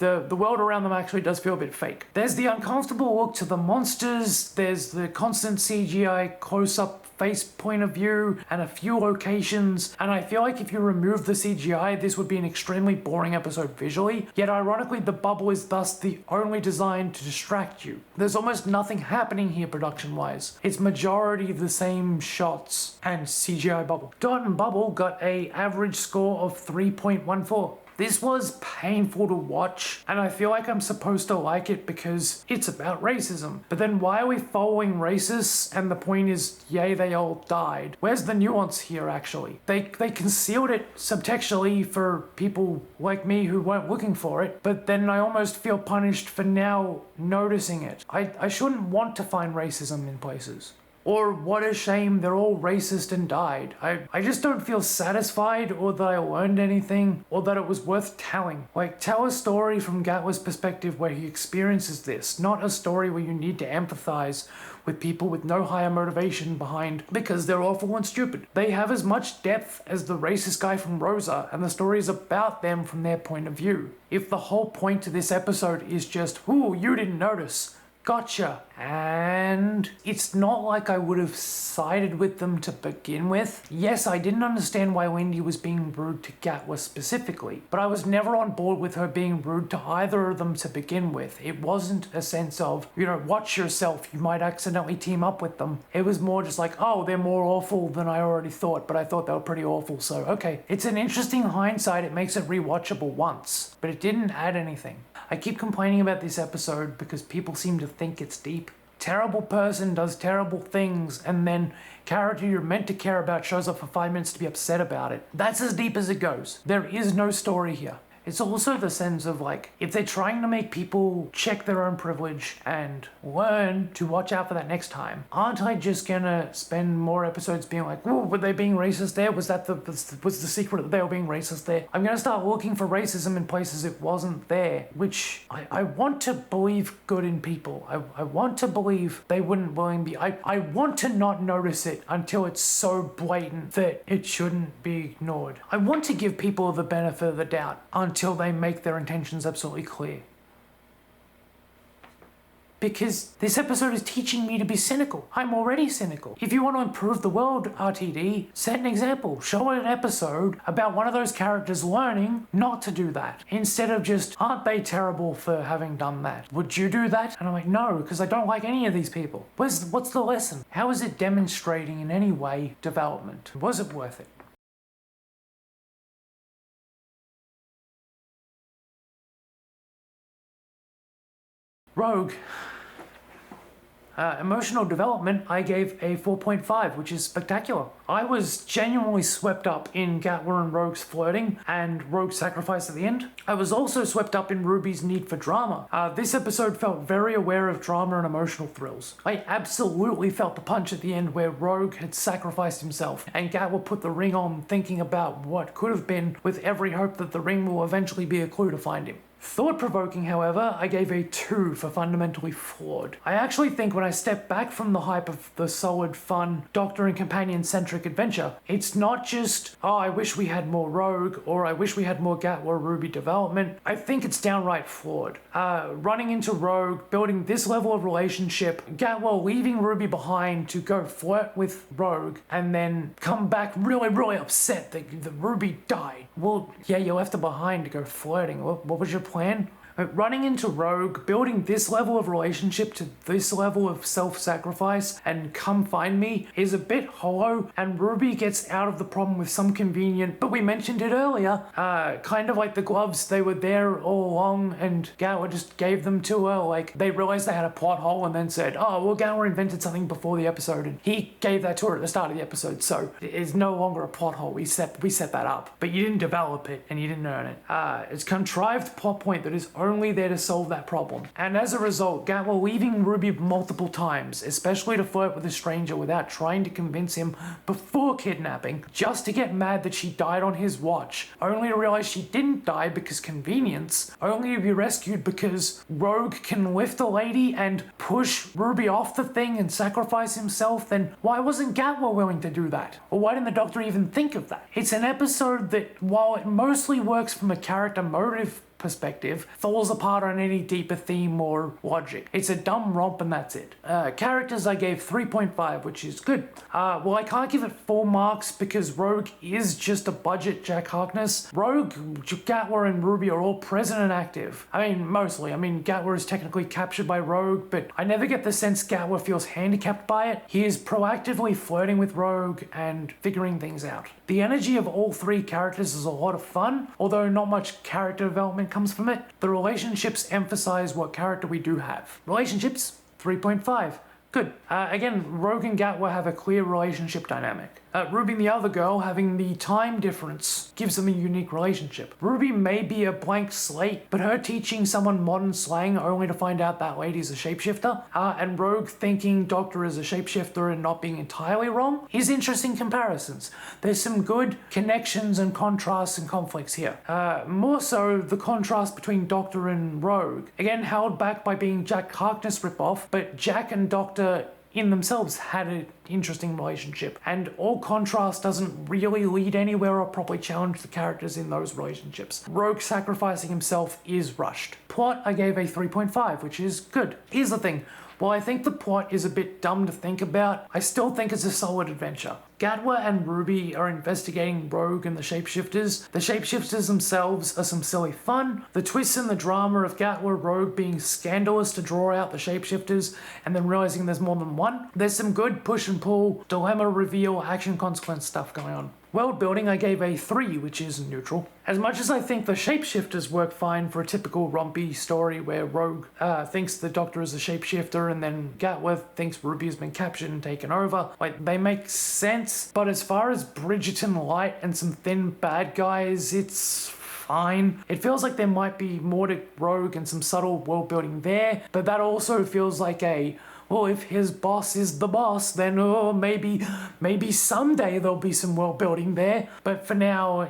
know, the world around them actually does feel a bit fake. There's the uncomfortable look to the monsters, there's the constant CGI close-up face point of view and a few locations, and I feel like if you remove the CGI, this would be an extremely boring episode visually, yet ironically the bubble is thus the only design to distract you. There's almost nothing happening here production wise. It's majority the same shots and CGI bubble. Dot and Bubble got a average score of 3.14. This was painful to watch, and I feel like I'm supposed to like it because it's about racism. But then why are we following racists and the point is, yay, they all died? Where's the nuance here, actually? They concealed it subtextually for people like me who weren't looking for it, but then I almost feel punished for now noticing it. I shouldn't want to find racism in places. Or what a shame they're all racist and died. I just don't feel satisfied or that I learned anything or that it was worth telling. Like, tell a story from Gatwa's perspective where he experiences this, not a story where you need to empathize with people with no higher motivation behind because they're awful and stupid. They have as much depth as the racist guy from Rosa, and the story is about them from their point of view. If the whole point to this episode is just, ooh, you didn't notice, gotcha. And it's not like I would have sided with them to begin with. Yes, I didn't understand why Wendy was being rude to Gatwa specifically, but I was never on board with her being rude to either of them to begin with. It wasn't a sense of, watch yourself, you might accidentally team up with them. It was more just like, oh, they're more awful than I already thought, but I thought they were pretty awful, so okay. It's an interesting hindsight, it makes it rewatchable once, but it didn't add anything. I keep complaining about this episode because people seem to think it's deep. Terrible person does terrible things, and then character you're meant to care about shows up for 5 minutes to be upset about it. That's as deep as it goes. There is no story here. It's also the sense of if they're trying to make people check their own privilege and learn to watch out for that next time, aren't I just gonna spend more episodes being like, oh, were they being racist there? Was the secret that they were being racist there? I'm gonna start looking for racism in places it wasn't there, which I want to believe good in people. I want to believe they wouldn't willingly be. I want to not notice it until it's so blatant that it shouldn't be ignored. I want to give people the benefit of the doubt until they make their intentions absolutely clear. Because this episode is teaching me to be cynical. I'm already cynical. If you want to improve the world, RTD, set an example. Show an episode about one of those characters learning not to do that. Instead of just, aren't they terrible for having done that? Would you do that? And I'm like, no, because I don't like any of these people. What's the lesson? How is it demonstrating in any way development? Was it worth it? Rogue. Emotional development, I gave a 4.5, which is spectacular. I was genuinely swept up in Gatwa and Rogue's flirting and Rogue's sacrifice at the end. I was also swept up in Ruby's need for drama. This episode felt very aware of drama and emotional thrills. I absolutely felt the punch at the end where Rogue had sacrificed himself and Gatwa put the ring on, thinking about what could have been, with every hope that the ring will eventually be a clue to find him. Thought-provoking, however, I gave a 2 for fundamentally flawed. I actually think when I step back from the hype of the solid, fun, Doctor and companion-centric adventure, it's not just, oh, I wish we had more Rogue, or I wish we had more Gatwa Ruby development. I think it's downright flawed. Running into Rogue, building this level of relationship, Gatwa leaving Ruby behind to go flirt with Rogue, and then come back really, really upset that Ruby died. Well, yeah, you left her behind to go flirting. What was your plan? Running into Rogue, building this level of relationship to this level of self-sacrifice and come find me is a bit hollow, and Ruby gets out of the problem with some convenient, but we mentioned it earlier, kind of like the gloves, they were there all along and Gatwa just gave them to her. They realized they had a plot hole and then said, oh, well, Gatwa invented something before the episode and he gave that to her at the start of the episode, so it's no longer a plot hole. We set that up, but you didn't develop it and you didn't earn it. It's a contrived plot point that is only there to solve that problem. And as a result, Gatwa leaving Ruby multiple times, especially to flirt with a stranger without trying to convince him before kidnapping, just to get mad that she died on his watch, only to realize she didn't die because convenience, only to be rescued because Rogue can lift a lady and push Ruby off the thing and sacrifice himself. Then why wasn't Gatwa willing to do that? Or why didn't the Doctor even think of that? It's an episode that, while it mostly works from a character motive perspective, falls apart on any deeper theme or logic. It's a dumb romp and that's it. Characters I gave 3.5, which is good. Well, I can't give it 4 marks because Rogue is just a budget Jack Harkness. Rogue, Gatwa and Ruby are all present and active. I mean, mostly. Gatwa is technically captured by Rogue, but I never get the sense Gatwa feels handicapped by it. He is proactively flirting with Rogue and figuring things out. The energy of all 3 characters is a lot of fun, although not much character development comes from it. The relationships emphasize what character we do have. Relationships, 3.5. Good. Again, Rogue and Gatwa have a clear relationship dynamic. Ruby and the other girl, having the time difference, gives them a unique relationship. Ruby may be a blank slate, but her teaching someone modern slang only to find out that lady's a shapeshifter, and Rogue thinking Doctor is a shapeshifter and not being entirely wrong, is interesting comparisons. There's some good connections and contrasts and conflicts here. More so, the contrast between Doctor and Rogue. Again, held back by being Jack Harkness ripoff, but Jack and Doctor in themselves had interesting relationship, and all contrast doesn't really lead anywhere or properly challenge the characters in those relationships. Rogue sacrificing himself is rushed. Plot, I gave a 3.5, which is good. Here's the thing. While I think the plot is a bit dumb to think about, I still think it's a solid adventure. Gatwa and Ruby are investigating Rogue and the Shapeshifters. The Shapeshifters themselves are some silly fun. The twists and the drama of Gatwa Rogue being scandalous to draw out the Shapeshifters and then realizing there's more than one. There's some good push and pull, dilemma reveal, action consequence stuff going on. World building, I gave a 3, which is neutral. As much as I think the Shapeshifters work fine for a typical rompy story where Rogue thinks the Doctor is a shapeshifter and then Gatwa thinks Ruby has been captured and taken over, like, they make sense. But as far as Bridgerton light and some thin bad guys, it's fine. It feels like there might be more to Rogue and some subtle world building there, but that also feels like well, if his boss is the boss, then maybe someday there'll be some world building there. But for now,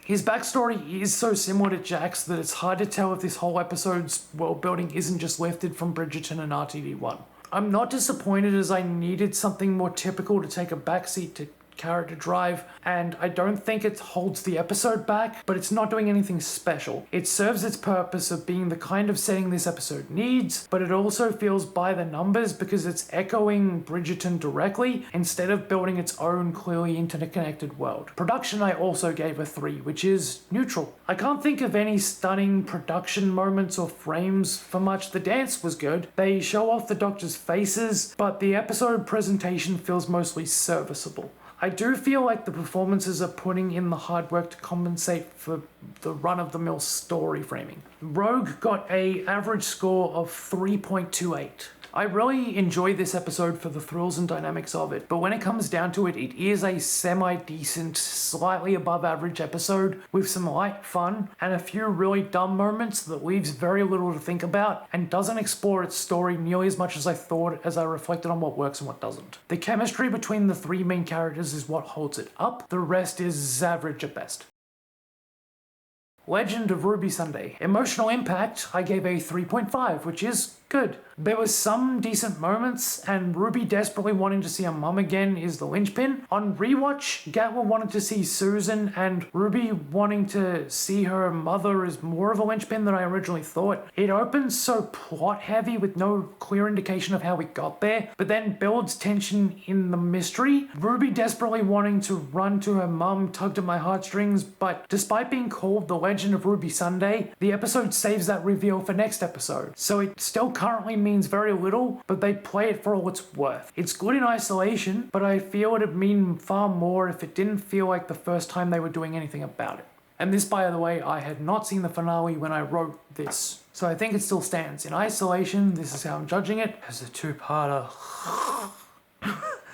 His backstory is so similar to Jack's that it's hard to tell if this whole episode's world building isn't just lifted from Bridgerton and RTD1. I'm not disappointed as I needed something more typical to take a backseat to character drive, and I don't think it holds the episode back, but it's not doing anything special. It serves its purpose of being the kind of setting this episode needs, but it also feels by the numbers because it's echoing Bridgerton directly instead of building its own clearly interconnected world. Production I also gave a 3, which is neutral. I can't think of any stunning production moments or frames for much. The dance was good. They show off the Doctor's faces, but the episode presentation feels mostly serviceable. I do feel like the performances are putting in the hard work to compensate for the run-of-the-mill story framing. Rogue got an average score of 3.28. I really enjoy this episode for the thrills and dynamics of it, but when it comes down to it, it is a semi-decent, slightly above average episode with some light fun and a few really dumb moments that leaves very little to think about and doesn't explore its story nearly as much as I thought as I reflected on what works and what doesn't. The chemistry between the three main characters is what holds it up, the rest is average at best. Legend of Ruby Sunday. Emotional impact, I gave a 3.5, which is good. There were some decent moments, and Ruby desperately wanting to see her mum again is the linchpin. On rewatch, Gatwa wanted to see Susan, and Ruby wanting to see her mother is more of a linchpin than I originally thought. It opens so plot heavy with no clear indication of how we got there, but then builds tension in the mystery. Ruby desperately wanting to run to her mum tugged at my heartstrings, but despite being called The Legend of Ruby Sunday, the episode saves that reveal for next episode. So it still currently means very little, but they play it for all it's worth. It's good in isolation, but I feel it'd mean far more if it didn't feel like the first time they were doing anything about it. And this, by the way, I had not seen the finale when I wrote this, so I think it still stands. In isolation, this is how I'm judging it, as a two-parter.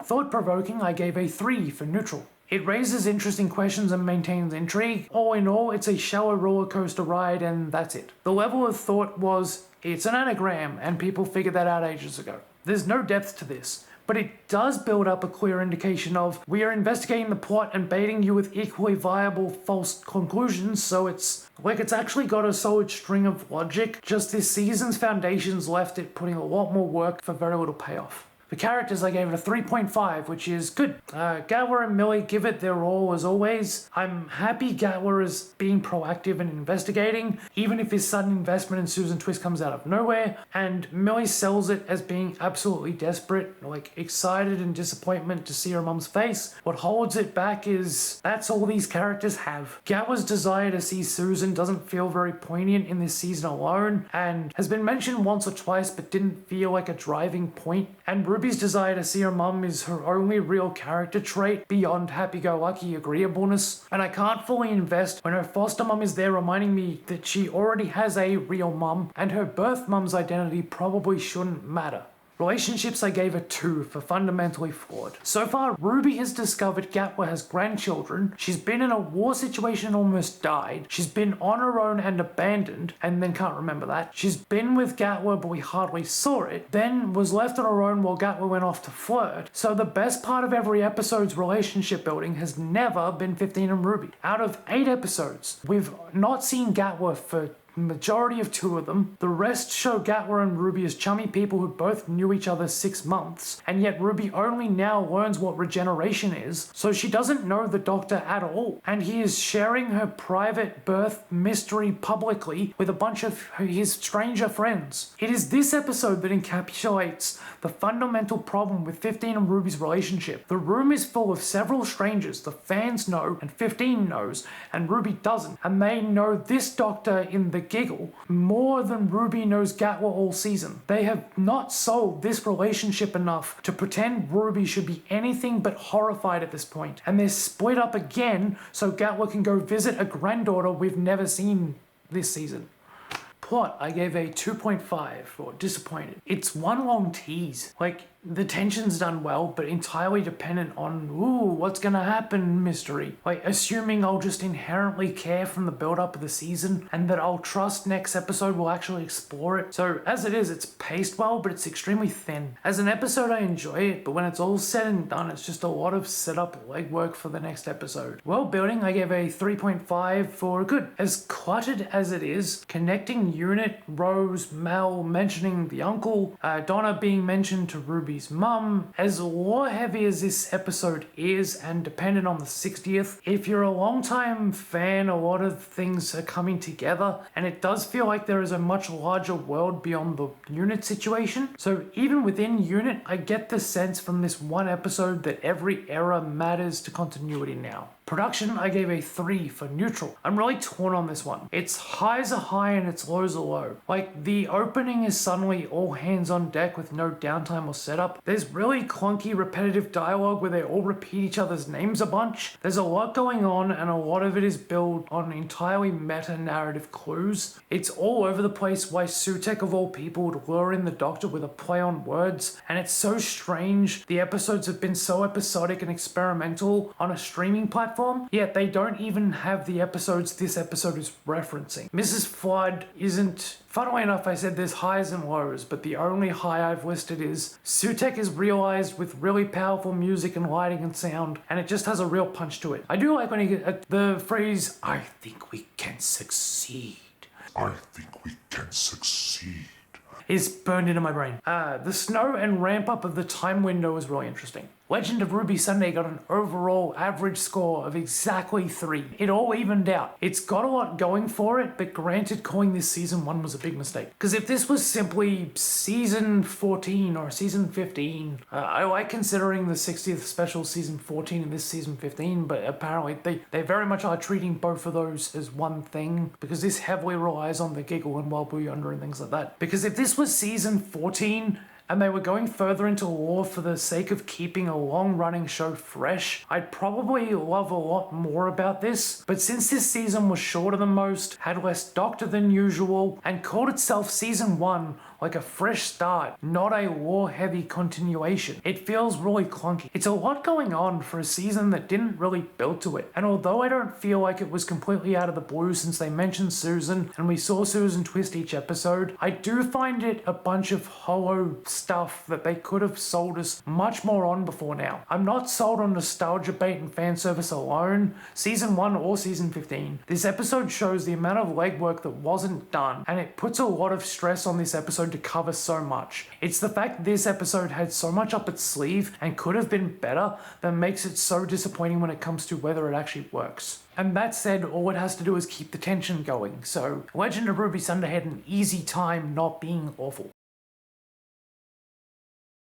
Thought-provoking, I gave a 3 for neutral. It raises interesting questions and maintains intrigue. All in all, it's a shallow roller coaster ride and that's it. The level of thought was, it's an anagram, and people figured that out ages ago. There's no depth to this, but it does build up a clear indication of, we are investigating the plot and baiting you with equally viable false conclusions, so it's like it's actually got a solid string of logic, just this season's foundations left it putting a lot more work for very little payoff. The characters, I gave it a 3.5, which is good. Gatwa and Millie give it their all as always. I'm happy Gatwa is being proactive and investigating, even if his sudden investment in Susan Twist comes out of nowhere, and Millie sells it as being absolutely desperate, like excited and disappointment to see her mum's face. What holds it back is, that's all these characters have. Gatwa's desire to see Susan doesn't feel very poignant in this season alone, and has been mentioned once or twice but didn't feel like a driving point, and Ruby's desire to see her mum is her only real character trait beyond happy-go-lucky agreeableness, and I can't fully invest when her foster mum is there reminding me that she already has a real mum, and her birth mum's identity probably shouldn't matter. Relationships, I gave a 2 for fundamentally flawed. So far, Ruby has discovered Gatwa has grandchildren, she's been in a war situation and almost died, she's been on her own and abandoned, and then can't remember that. She's been with Gatwa but we hardly saw it, then was left on her own while Gatwa went off to flirt. So the best part of every episode's relationship building has never been 15 and Ruby. Out of 8 episodes, we've not seen Gatwa for majority of 2 of them. The rest show Gatwa and Ruby as chummy people who both knew each other 6 months, and yet Ruby only now learns what regeneration is, so she doesn't know the Doctor at all, and he is sharing her private birth mystery publicly with a bunch of his stranger friends. It is this episode that encapsulates the fundamental problem with 15 and Ruby's relationship. The room is full of several strangers. The fans know, and 15 knows, and Ruby doesn't, and they know this Doctor in the giggle more than Ruby knows Gatwa all season. They have not sold this relationship enough to pretend Ruby should be anything but horrified at this point, and they're split up again so Gatwa can go visit a granddaughter we've never seen this season. Plot, I gave a 2.5 for disappointed. It's one long tease. Like, the tension's done well, but entirely dependent on, what's gonna happen mystery. Like, assuming I'll just inherently care from the build-up of the season, and that I'll trust next episode will actually explore it. So, as it is, it's paced well, but it's extremely thin. As an episode, I enjoy it, but when it's all said and done, it's just a lot of setup legwork for the next episode. World building, I gave a 3.5 for good. As cluttered as it is, connecting Unit, Rose, Mel, mentioning the uncle, Donna being mentioned to Ruby's mum, as lore heavy as this episode is and dependent on the 60th, if you're a long-time fan, a lot of things are coming together, and it does feel like there is a much larger world beyond the Unit situation. So even within Unit, I get the sense from this one episode that every era matters to continuity now. Production, I gave a 3 for neutral. I'm really torn on this one. Its highs are high and its lows are low. Like, the opening is suddenly all hands on deck with no downtime or setup. There's really clunky, repetitive dialogue where they all repeat each other's names a bunch. There's a lot going on, and a lot of it is built on entirely meta-narrative clues. It's all over the place why Sutek of all people would lure in the Doctor with a play on words, and it's so strange. The episodes have been so episodic and experimental on a streaming platform, yet they don't even have the episodes this episode is referencing. Mrs. Flood isn't... Funnily enough, I said there's highs and lows, but the only high I've listed is Sutek is realized with really powerful music and lighting and sound, and it just has a real punch to it. I do like when he get the phrase, "I think we can succeed." I think we can succeed. Is burned into my brain. The snow and ramp up of the time window is really interesting. Legend of Ruby Sunday got an overall average score of exactly 3. It all evened out. It's got a lot going for it, but granted, calling this season 1 was a big mistake. Because if this was simply season 14 or season 15, I like considering the 60th special season 14 and this season 15, but apparently they very much are treating both of those as one thing, because this heavily relies on the giggle and Wild Blue Yonder and things like that. Because if this was season 14, and they were going further into lore for the sake of keeping a long-running show fresh, I'd probably love a lot more about this. But since this season was shorter than most, had less Doctor than usual, and called itself season 1 like a fresh start, not a lore-heavy continuation, it feels really clunky. It's a lot going on for a season that didn't really build to it. And although I don't feel like it was completely out of the blue since they mentioned Susan, and we saw Susan twist each episode, I do find it a bunch of hollow stuff that they could have sold us much more on before now. I'm not sold on nostalgia bait and fan service alone, season 1 or season 15. This episode shows the amount of legwork that wasn't done, and it puts a lot of stress on this episode to cover so much. It's the fact this episode had so much up its sleeve and could have been better that makes it so disappointing when it comes to whether it actually works. And that said, all it has to do is keep the tension going, so Legend of Ruby Sunday had an easy time not being awful.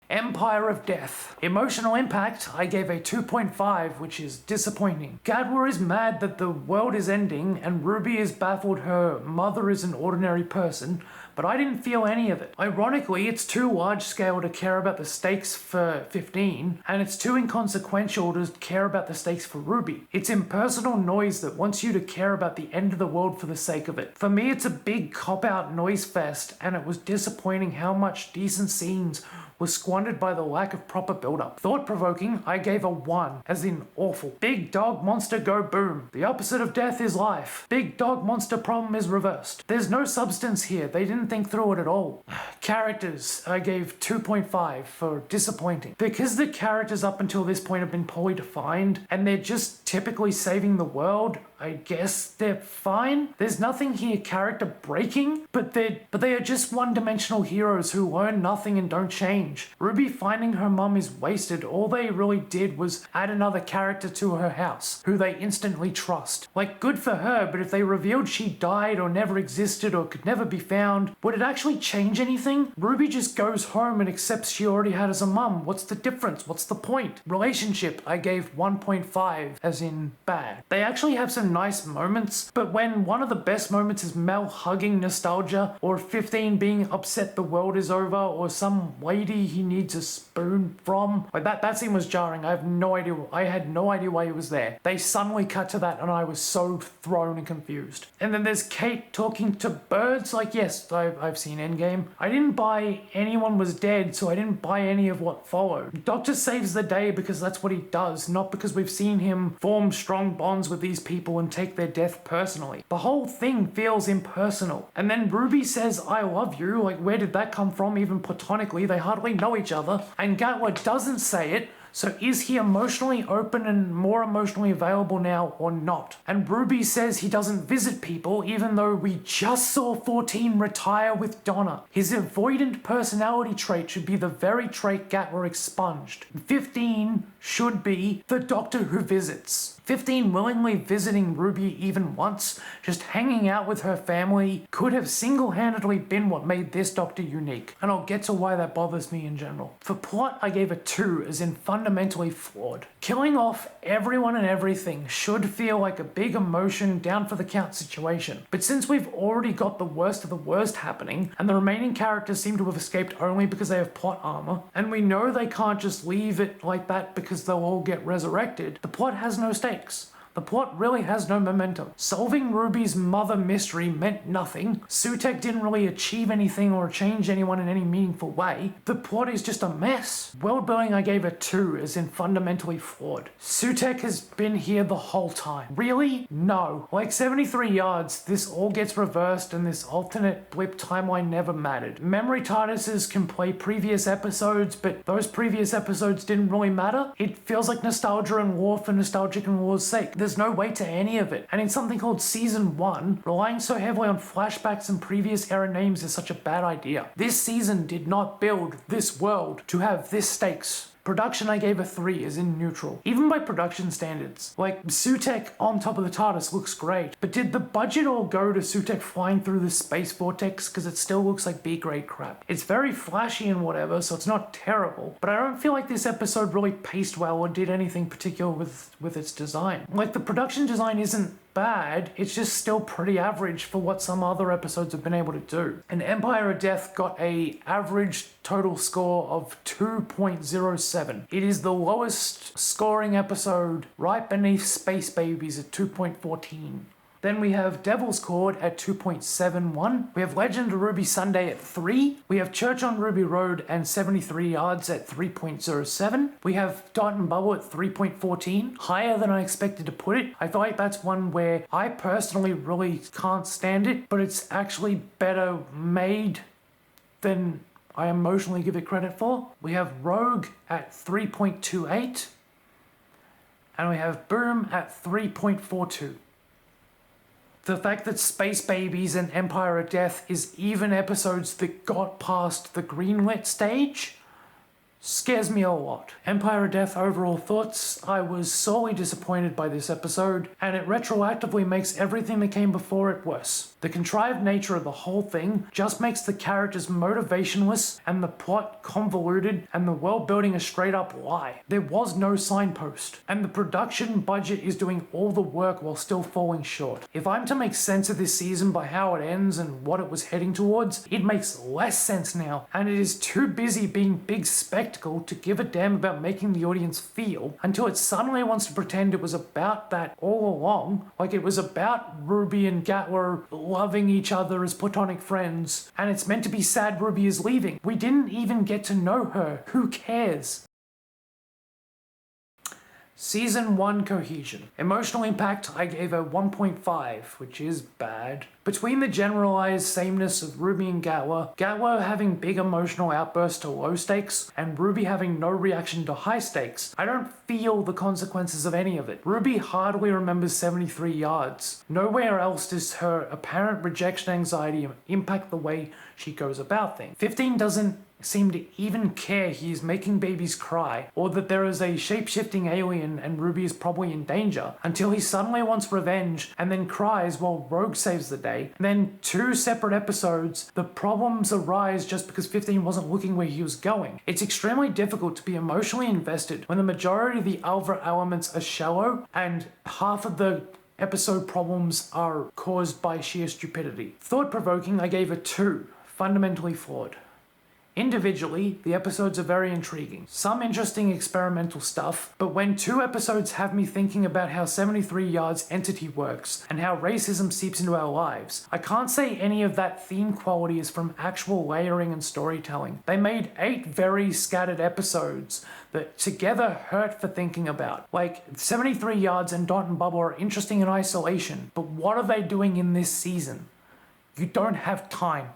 Empire of Death. Emotional impact, I gave a 2.5, which is disappointing. Gatwa is mad that the world is ending, and Ruby is baffled her mother is an ordinary person, but I didn't feel any of it. Ironically, it's too large scale to care about the stakes for 15, and it's too inconsequential to care about the stakes for Ruby. It's impersonal noise that wants you to care about the end of the world for the sake of it. For me, it's a big cop-out noise fest, and it was disappointing how much decent scenes was squandered by the lack of proper build-up. Thought-provoking, I gave a 1, as in awful. Big dog monster go boom. The opposite of death is life. Big dog monster problem is reversed. There's no substance here. They didn't think through it at all. Characters, I gave 2.5 for disappointing. Because the characters up until this point have been poorly defined, and they're just typically saving the world, I guess they're fine. There's nothing here character breaking, but they are just one-dimensional heroes who learn nothing and don't change. Ruby finding her mum is wasted. All they really did was add another character to her house, who they instantly trust. Like, good for her, but if they revealed she died or never existed or could never be found, would it actually change anything? Ruby just goes home and accepts she already had as a mum. What's the difference? What's the point? Relationship, I gave 1.5, as in bad. They actually have some nice moments, but when one of the best moments is Mel hugging nostalgia, or 15 being upset the world is over, or some lady he needs a spoon from, like that scene was jarring. I had no idea why he was there. They suddenly cut to that and I was so thrown and confused. And then there's Kate talking to birds. Like, yes, I've seen Endgame. I didn't buy anyone was dead, so I didn't buy any of what followed. Doctor saves the day because that's what he does, not because we've seen him form strong bonds with these people and take their death personally. The whole thing feels impersonal. And then Ruby says, I love you. Like, where did that come from? Even platonically, they hardly know each other. And Gatwa doesn't say it. So is he emotionally open and more emotionally available now or not? And Ruby says he doesn't visit people even though we just saw 14 retire with Donna. His avoidant personality trait should be the very trait Gatwa expunged. 15 should be the doctor who visits. 15 willingly visiting Ruby even once, just hanging out with her family, could have single-handedly been what made this doctor unique. And I'll get to why that bothers me in general. For plot, I gave a 2, as in fundamentally flawed. Killing off everyone and everything should feel like a big emotion down for the count situation. But since we've already got the worst of the worst happening, and the remaining characters seem to have escaped only because they have plot armor, and we know they can't just leave it like that because they'll all get resurrected, the plot has no stakes. The plot really has no momentum. Solving Ruby's mother mystery meant nothing. Sutek didn't really achieve anything or change anyone in any meaningful way. The plot is just a mess. World building I gave a 2, as in fundamentally flawed. Sutek has been here the whole time. Really? No. Like 73 yards, this all gets reversed and this alternate blip timeline never mattered. Memory TARDISes can play previous episodes, but those previous episodes didn't really matter. It feels like nostalgia and lore for nostalgic and lore's sake. There's no weight to any of it. And in something called Season 1, relying so heavily on flashbacks and previous era names is such a bad idea. This season did not build this world to have this stakes. Production I gave a 3, as in neutral. Even by production standards. Like, Sutek on top of the TARDIS looks great, but did the budget all go to Sutek flying through the space vortex? Because it still looks like B-grade crap. It's very flashy and whatever, so it's not terrible, but I don't feel like this episode really paced well or did anything particular with its design. Like, the production design isn't bad, it's just still pretty average for what some other episodes have been able to do. And Empire of Death got a average total score of 2.07. It is the lowest scoring episode, right beneath Space Babies at 2.14. Then we have Devil's Cord at 2.71. We have Legend of Ruby Sunday at 3. We have Church on Ruby Road and 73 Yards at 3.07. We have Dot and Bubble at 3.14. Higher than I expected to put it. I feel like that's one where I personally really can't stand it, but it's actually better made than I emotionally give it credit for. We have Rogue at 3.28. And we have Boom at 3.42. The fact that Space Babies and Empire of Death is even episodes that got past the greenlit stage scares me a lot. Empire of Death overall thoughts, I was sorely disappointed by this episode, and it retroactively makes everything that came before it worse. The contrived nature of the whole thing just makes the characters motivationless and the plot convoluted and the world building a straight up lie. There was no signpost, and the production budget is doing all the work while still falling short. If I'm to make sense of this season by how it ends and what it was heading towards, it makes less sense now, and it is too busy being big spectacle to give a damn about making the audience feel until it suddenly wants to pretend it was about that all along, like it was about Ruby and Gatwa loving each other as platonic friends, and it's meant to be sad Ruby is leaving. We didn't even get to know her. Who cares? Season 1 cohesion. Emotional impact, I gave a 1.5, which is bad. Between the generalized sameness of Ruby and Gatwa having big emotional outbursts to low stakes, and Ruby having no reaction to high stakes, I don't feel the consequences of any of it. Ruby hardly remembers 73 yards. Nowhere else does her apparent rejection anxiety impact the way she goes about things. 15 doesn't seem to even care he is making babies cry, or that there is a shape-shifting alien and Ruby is probably in danger, until he suddenly wants revenge and then cries while Rogue saves the day. And then 2 separate episodes, the problems arise just because 15 wasn't looking where he was going. It's extremely difficult to be emotionally invested when the majority of the alpha elements are shallow and half of the episode problems are caused by sheer stupidity. Thought-provoking, I gave a 2, fundamentally flawed. Individually, the episodes are very intriguing. Some interesting experimental stuff, but when 2 episodes have me thinking about how 73 Yards entity works and how racism seeps into our lives, I can't say any of that theme quality is from actual layering and storytelling. They made 8 very scattered episodes that together hurt for thinking about. Like, 73 Yards and Dot and Bubble are interesting in isolation, but what are they doing in this season? You don't have time.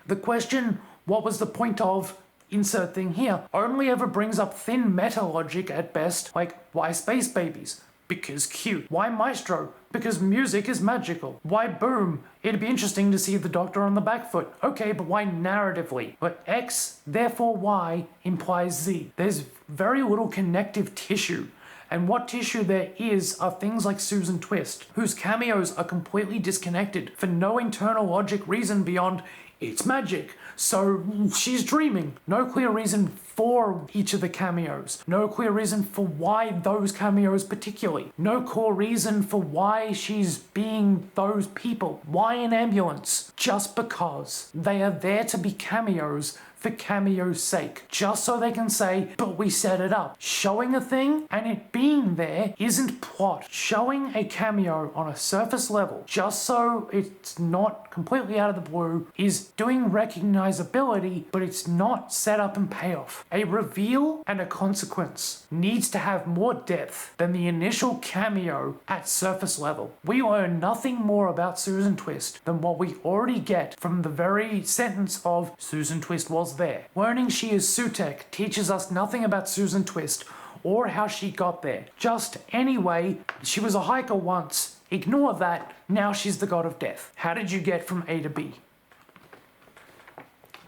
The question, what was the point of insert thing here, only ever brings up thin meta logic at best, like why space babies? Because cute. Why Maestro? Because music is magical. Why Boom? It'd be interesting to see the Doctor on the back foot. Okay, but why narratively? But X, therefore Y, implies Z. There's very little connective tissue. And what tissue there is are things like Susan Twist, whose cameos are completely disconnected for no internal logic reason beyond it's magic, so she's dreaming. No clear reason for each of the cameos. No clear reason for why those cameos particularly. No core reason for why she's being those people. Why an ambulance? Just because. They are there to be cameos for cameo's sake, just so they can say, but we set it up. Showing a thing and it being there isn't plot. Showing a cameo on a surface level, just so it's not completely out of the blue, is doing recognizability, but it's not set up and payoff. A reveal and a consequence needs to have more depth than the initial cameo at surface level. We learn nothing more about Susan Twist than what we already get from the very sentence of Susan Twist was there. Learning she is Sutek teaches us nothing about Susan Twist or how she got there. Just anyway, she was a hiker once. Ignore that. Now she's the god of death. How did you get from A to B?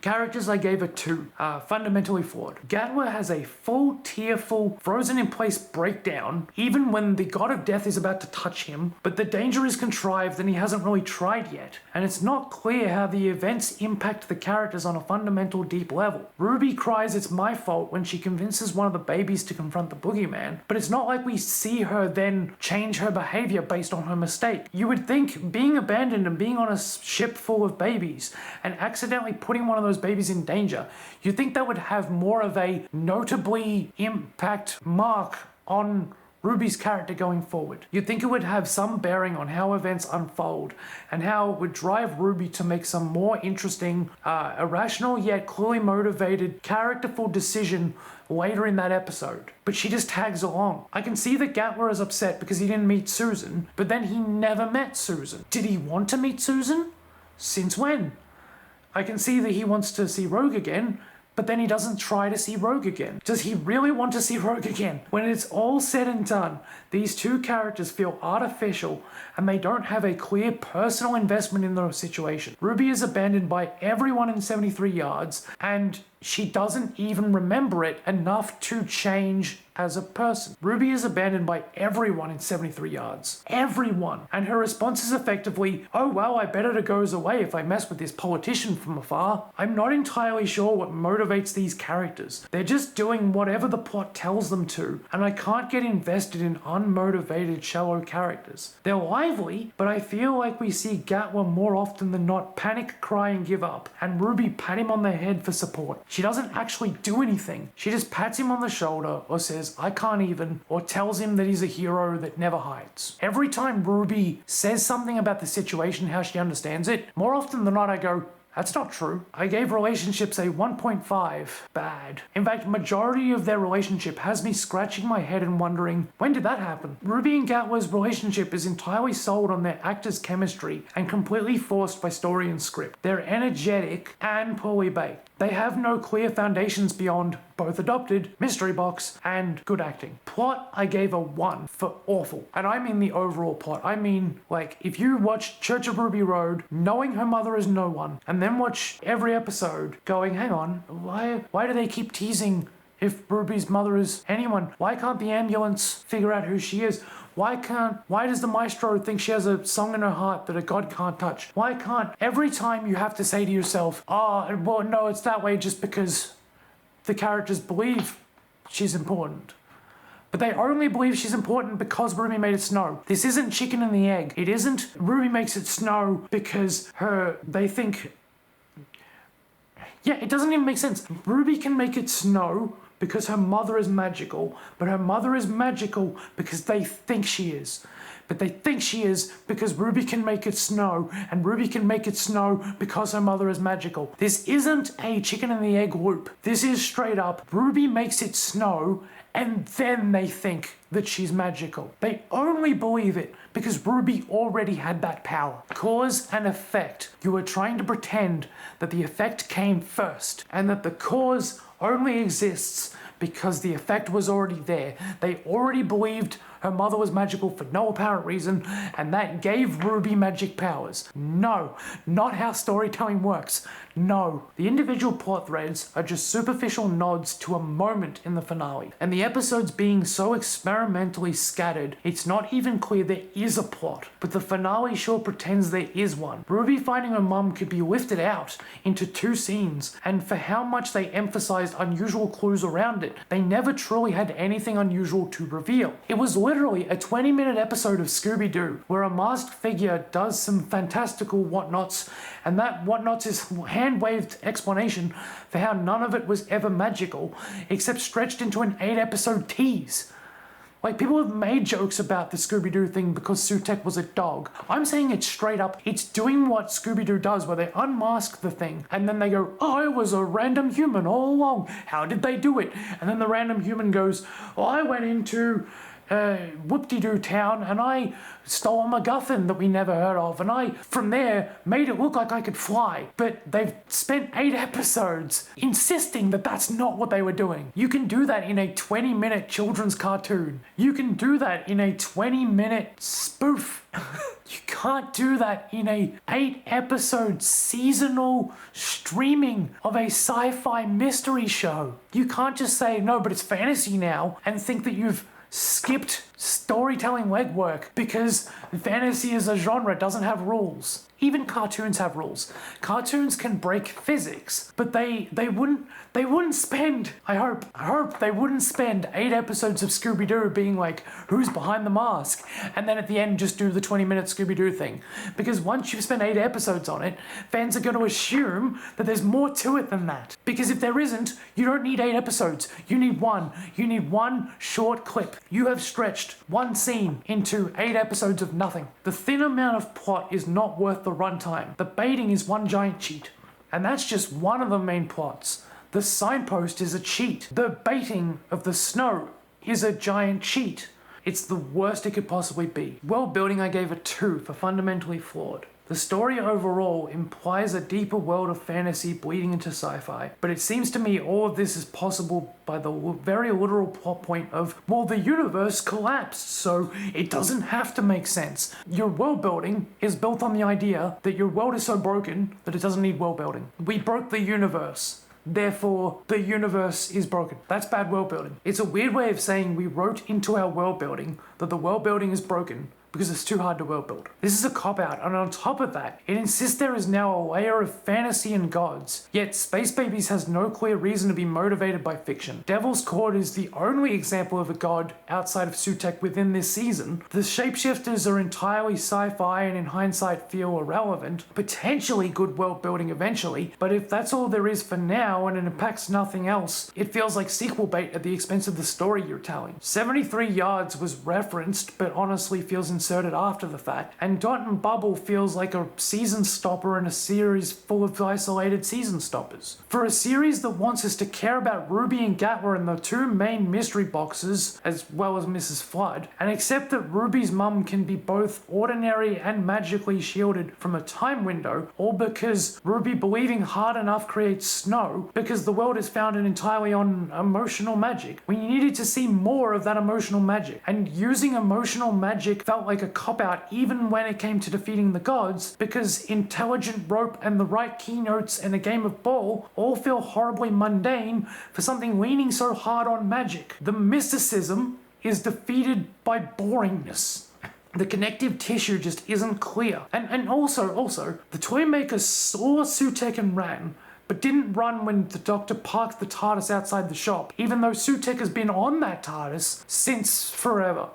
Characters, I gave a 2, fundamentally flawed. Gatwa has a full, tearful, frozen in place breakdown, even when the god of death is about to touch him, but the danger is contrived and he hasn't really tried yet. And it's not clear how the events impact the characters on a fundamental deep level. Ruby cries it's my fault when she convinces one of the babies to confront the boogeyman, but it's not like we see her then change her behavior based on her mistake. You would think being abandoned and being on a ship full of babies and accidentally putting one of those babies in danger, you think that would have more of a notably impact mark on Ruby's character going forward. You'd think it would have some bearing on how events unfold and how it would drive Ruby to make some more interesting, irrational yet clearly motivated, characterful decision later in that episode. But she just tags along. I can see that Gatwa is upset because he didn't meet Susan, but then he never met Susan. Did he want to meet Susan? Since when? I can see that he wants to see Rogue again, but then he doesn't try to see Rogue again. Does he really want to see Rogue again? When it's all said and done, these 2 characters feel artificial and they don't have a clear personal investment in the situation. Ruby is abandoned by everyone in 73 Yards and she doesn't even remember it enough to change as a person. Ruby is abandoned by everyone in 73 Yards. Everyone. And her response is effectively, oh well, I bet it goes away if I mess with this politician from afar. I'm not entirely sure what motivates these characters. They're just doing whatever the plot tells them to, and I can't get invested in unmotivated, shallow characters. They're lively, but I feel like we see Gatwa more often than not panic, cry, and give up, and Ruby pat him on the head for support. She doesn't actually do anything. She just pats him on the shoulder or says, I can't even, or tells him that he's a hero that never hides. Every time Ruby says something about the situation, how she understands it, more often than not I go, That's not true. I gave relationships a 1.5. Bad. In fact, majority of their relationship has me scratching my head and wondering, when did that happen? Ruby and Gatwa's relationship is entirely sold on their actors' chemistry and completely forced by story and script. They're energetic and poorly baked. They have no clear foundations beyond both adopted, mystery box, and good acting. Plot, I gave a 1 for awful. And I mean the overall plot. I mean, like, if you watch Church of Ruby Road, knowing her mother is no one, and then watch every episode going, hang on, why do they keep teasing if Ruby's mother is anyone? Why can't the ambulance figure out who she is? Why does the maestro think she has a song in her heart that a god can't touch? Why can't, every time you have to say to yourself, oh, well, no, it's that way just because the characters believe she's important. But they only believe she's important because Ruby made it snow. This isn't chicken and the egg. It isn't Ruby makes it snow because they think, yeah, it doesn't even make sense. Ruby can make it snow because her mother is magical, but her mother is magical because they think she is. But they think she is because Ruby can make it snow, and Ruby can make it snow because her mother is magical. This isn't a chicken and the egg loop. This is straight up, Ruby makes it snow, and then they think that she's magical. They only believe it because Ruby already had that power. Cause and effect. You are trying to pretend that the effect came first, and that the cause only exists because the effect was already there. They already believed her mother was magical for no apparent reason, and that gave Ruby magic powers. No, not how storytelling works. No. The individual plot threads are just superficial nods to a moment in the finale. And the episodes being so experimentally scattered, it's not even clear there is a plot. But the finale sure pretends there is one. Ruby finding her mum could be lifted out into 2 scenes, and for how much they emphasized unusual clues around it, they never truly had anything unusual to reveal. It was literally a 20-minute episode of Scooby-Doo, where a masked figure does some fantastical whatnots, and that whatnots is hand-waved explanation for how none of it was ever magical, except stretched into an 8-episode tease. Like, people have made jokes about the Scooby-Doo thing because Sutek was a dog. I'm saying it straight up. It's doing what Scooby-Doo does, where they unmask the thing, and then they go, oh, I was a random human all along. How did they do it? And then the random human goes, oh, I went into whoop-de-doo town and I stole a MacGuffin that we never heard of, and I, from there, made it look like I could fly. But they've spent 8 episodes insisting that that's not what they were doing. You can do that in a 20-minute children's cartoon. You can do that in a 20-minute spoof. You can't do that in a 8-episode seasonal streaming of a sci-fi mystery show. You can't just say, no, but it's fantasy now, and think that you've skipped storytelling legwork because fantasy as a genre doesn't have rules. Even cartoons have rules. Cartoons can break physics, but they wouldn't spend, I hope they wouldn't spend 8 episodes of Scooby-Doo being like, who's behind the mask? And then at the end just do the 20-minute Scooby-Doo thing. Because once you've spent 8 episodes on it, fans are going to assume that there's more to it than that. Because if there isn't, you don't need 8 episodes. You need one. You need one short clip. You have stretched one scene into 8 episodes of nothing. The thin amount of plot is not worth the runtime. The baiting is one giant cheat. And that's just one of the main plots. The signpost is a cheat. The baiting of the snow is a giant cheat. It's the worst it could possibly be. World building, I gave a 2 for fundamentally flawed. The story overall implies a deeper world of fantasy bleeding into sci-fi, but it seems to me all of this is possible by the very literal plot point of, well, the universe collapsed, so it doesn't have to make sense. Your world building is built on the idea that your world is so broken that it doesn't need world building. We broke the universe. Therefore, the universe is broken. That's bad world building. It's a weird way of saying we wrote into our world building that the world building is broken because it's too hard to world build. This is a cop-out, and on top of that, it insists there is now a layer of fantasy and gods, yet Space Babies has no clear reason to be motivated by fiction. Devil's Court is the only example of a god outside of Sutek within this season. The shapeshifters are entirely sci-fi and in hindsight feel irrelevant, potentially good world building eventually, but if that's all there is for now and it impacts nothing else, it feels like sequel bait at the expense of the story you're telling. 73 Yards was referenced, but honestly feels inserted after the fact, and Dot and Bubble feels like a season stopper in a series full of isolated season stoppers. For a series that wants us to care about Ruby and Gatwa and the two main mystery boxes, as well as Mrs. Flood, and accept that Ruby's mum can be both ordinary and magically shielded from a time window, all because Ruby believing hard enough creates snow, because the world is founded entirely on emotional magic. We needed to see more of that emotional magic, and using emotional magic felt like a cop-out even when it came to defeating the gods, because intelligent rope and the right keynotes and a game of ball all feel horribly mundane for something leaning so hard on magic. The mysticism is defeated by boringness. The connective tissue just isn't clear. And also, the Toymaker saw Sutek and ran, but didn't run when the Doctor parked the TARDIS outside the shop, even though Sutek has been on that TARDIS since forever.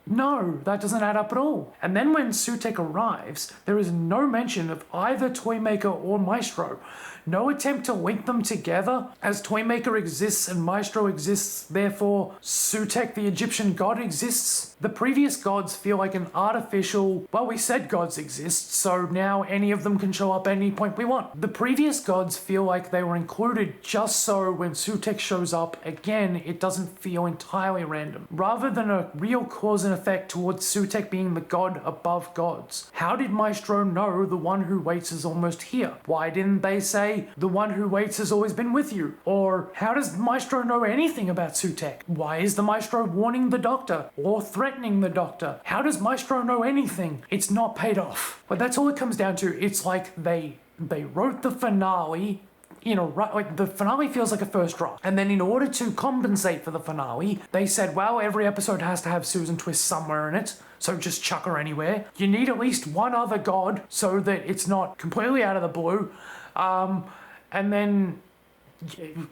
No, that doesn't add up at all. And then when Sutek arrives, there is no mention of either Toymaker or Maestro. No attempt to link them together, as Toymaker exists and Maestro exists, therefore Sutek the Egyptian god exists. The previous gods feel like an artificial, well, we said gods exist, so now any of them can show up at any point we want. The previous gods feel like they were included just so when Sutek shows up again, it doesn't feel entirely random, rather than a real cause and effect towards Sutek being the god above gods. How did Maestro know the one who waits is almost here? Why didn't they say the one who waits has always been with you? Or how does Maestro know anything about Sutek? Why is the Maestro warning the Doctor or threatening the Doctor? How does Maestro know anything? It's not paid off. But that's all it comes down to. It's like they wrote the finale, like the finale feels like a first draft. And then in order to compensate for the finale, they said, well, every episode has to have Susan Twist somewhere in it, so just chuck her anywhere. You need at least one other god so that it's not completely out of the blue. And then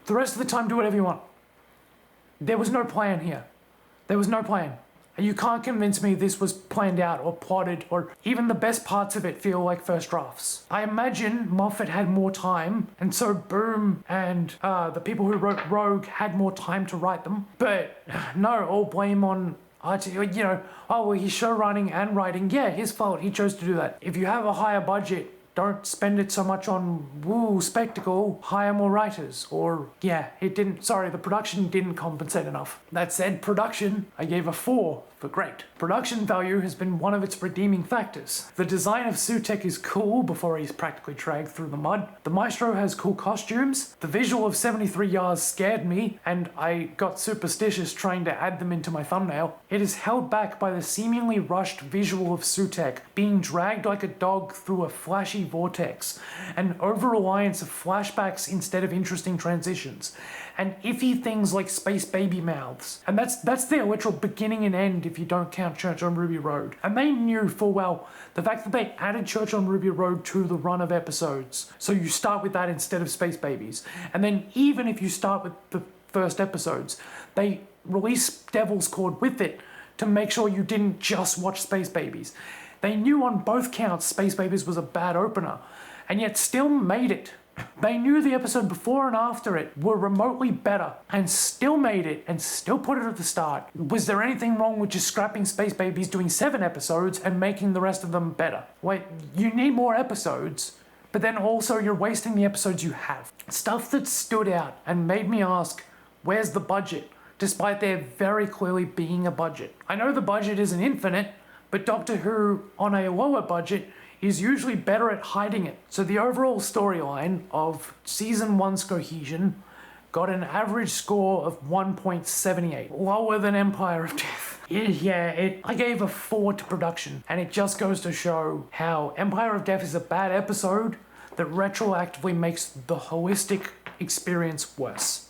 the rest of the time, do whatever you want. There was no plan here. There was no plan. You can't convince me this was planned out or plotted, or even the best parts of it feel like first drafts. I imagine Moffat had more time, and so Boom and the people who wrote Rogue had more time to write them. But no, all blame on RT, oh, well, he's show running and writing. Yeah, his fault. He chose to do that. If you have a higher budget, don't spend it so much on woo spectacle, hire more writers. Or yeah, the production didn't compensate enough. That said, production, I gave a 4 for great. Production value has been one of its redeeming factors. The design of Sutek is cool before he's practically dragged through the mud. The Maestro has cool costumes. The visual of 73 yards scared me, and I got superstitious trying to add them into my thumbnail. It is held back by the seemingly rushed visual of Sutek being dragged like a dog through a flashy vortex, an over-reliance of flashbacks instead of interesting transitions, and iffy things like space baby mouths. And that's their literal beginning and end if you don't count Church on Ruby Road. And they knew full well the fact that they added Church on Ruby Road to the run of episodes. So you start with that instead of space babies. And then even if you start with the first episodes, they release Devil's Cord with it to make sure you didn't just watch Space Babies. They knew on both counts Space Babies was a bad opener, and yet still made it. They knew the episode before and after it were remotely better, and still made it, and still put it at the start. Was there anything wrong with just scrapping Space Babies, doing 7 episodes, and making the rest of them better? Wait, you need more episodes, but then also you're wasting the episodes you have. Stuff that stood out and made me ask, where's the budget? Despite there very clearly being a budget. I know the budget isn't infinite, but Doctor Who, on a lower budget, is usually better at hiding it. So the overall storyline of Season 1's cohesion got an average score of 1.78, lower than Empire of Death. I gave a 4 to production, and it just goes to show how Empire of Death is a bad episode that retroactively makes the holistic experience worse.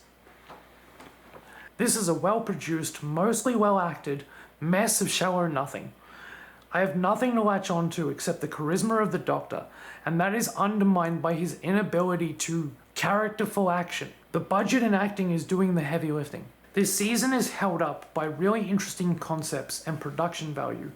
This is a well-produced, mostly well-acted mess of shallow nothing. I have nothing to latch on to except the charisma of the Doctor, and that is undermined by his inability to characterful action. The budget and acting is doing the heavy lifting. This season is held up by really interesting concepts and production value,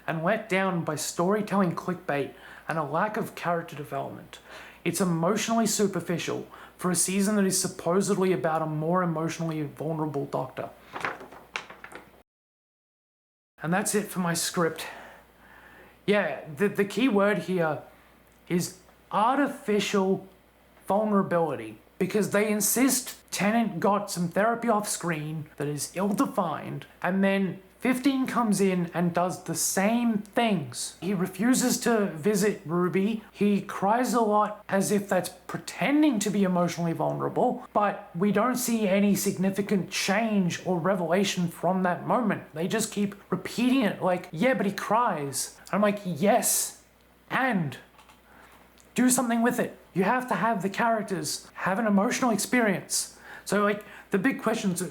and let down by storytelling clickbait and a lack of character development. It's emotionally superficial for a season that is supposedly about a more emotionally vulnerable Doctor. And that's it for my script. Yeah, the key word here is artificial vulnerability, because they insist Tennant got some therapy off screen that is ill-defined, and then 15 comes in and does the same things. He refuses to visit Ruby. He cries a lot as if that's pretending to be emotionally vulnerable, but we don't see any significant change or revelation from that moment. They just keep repeating it like, yeah, but he cries. I'm like, yes, and do something with it. You have to have the characters have an emotional experience. So like the big questions are,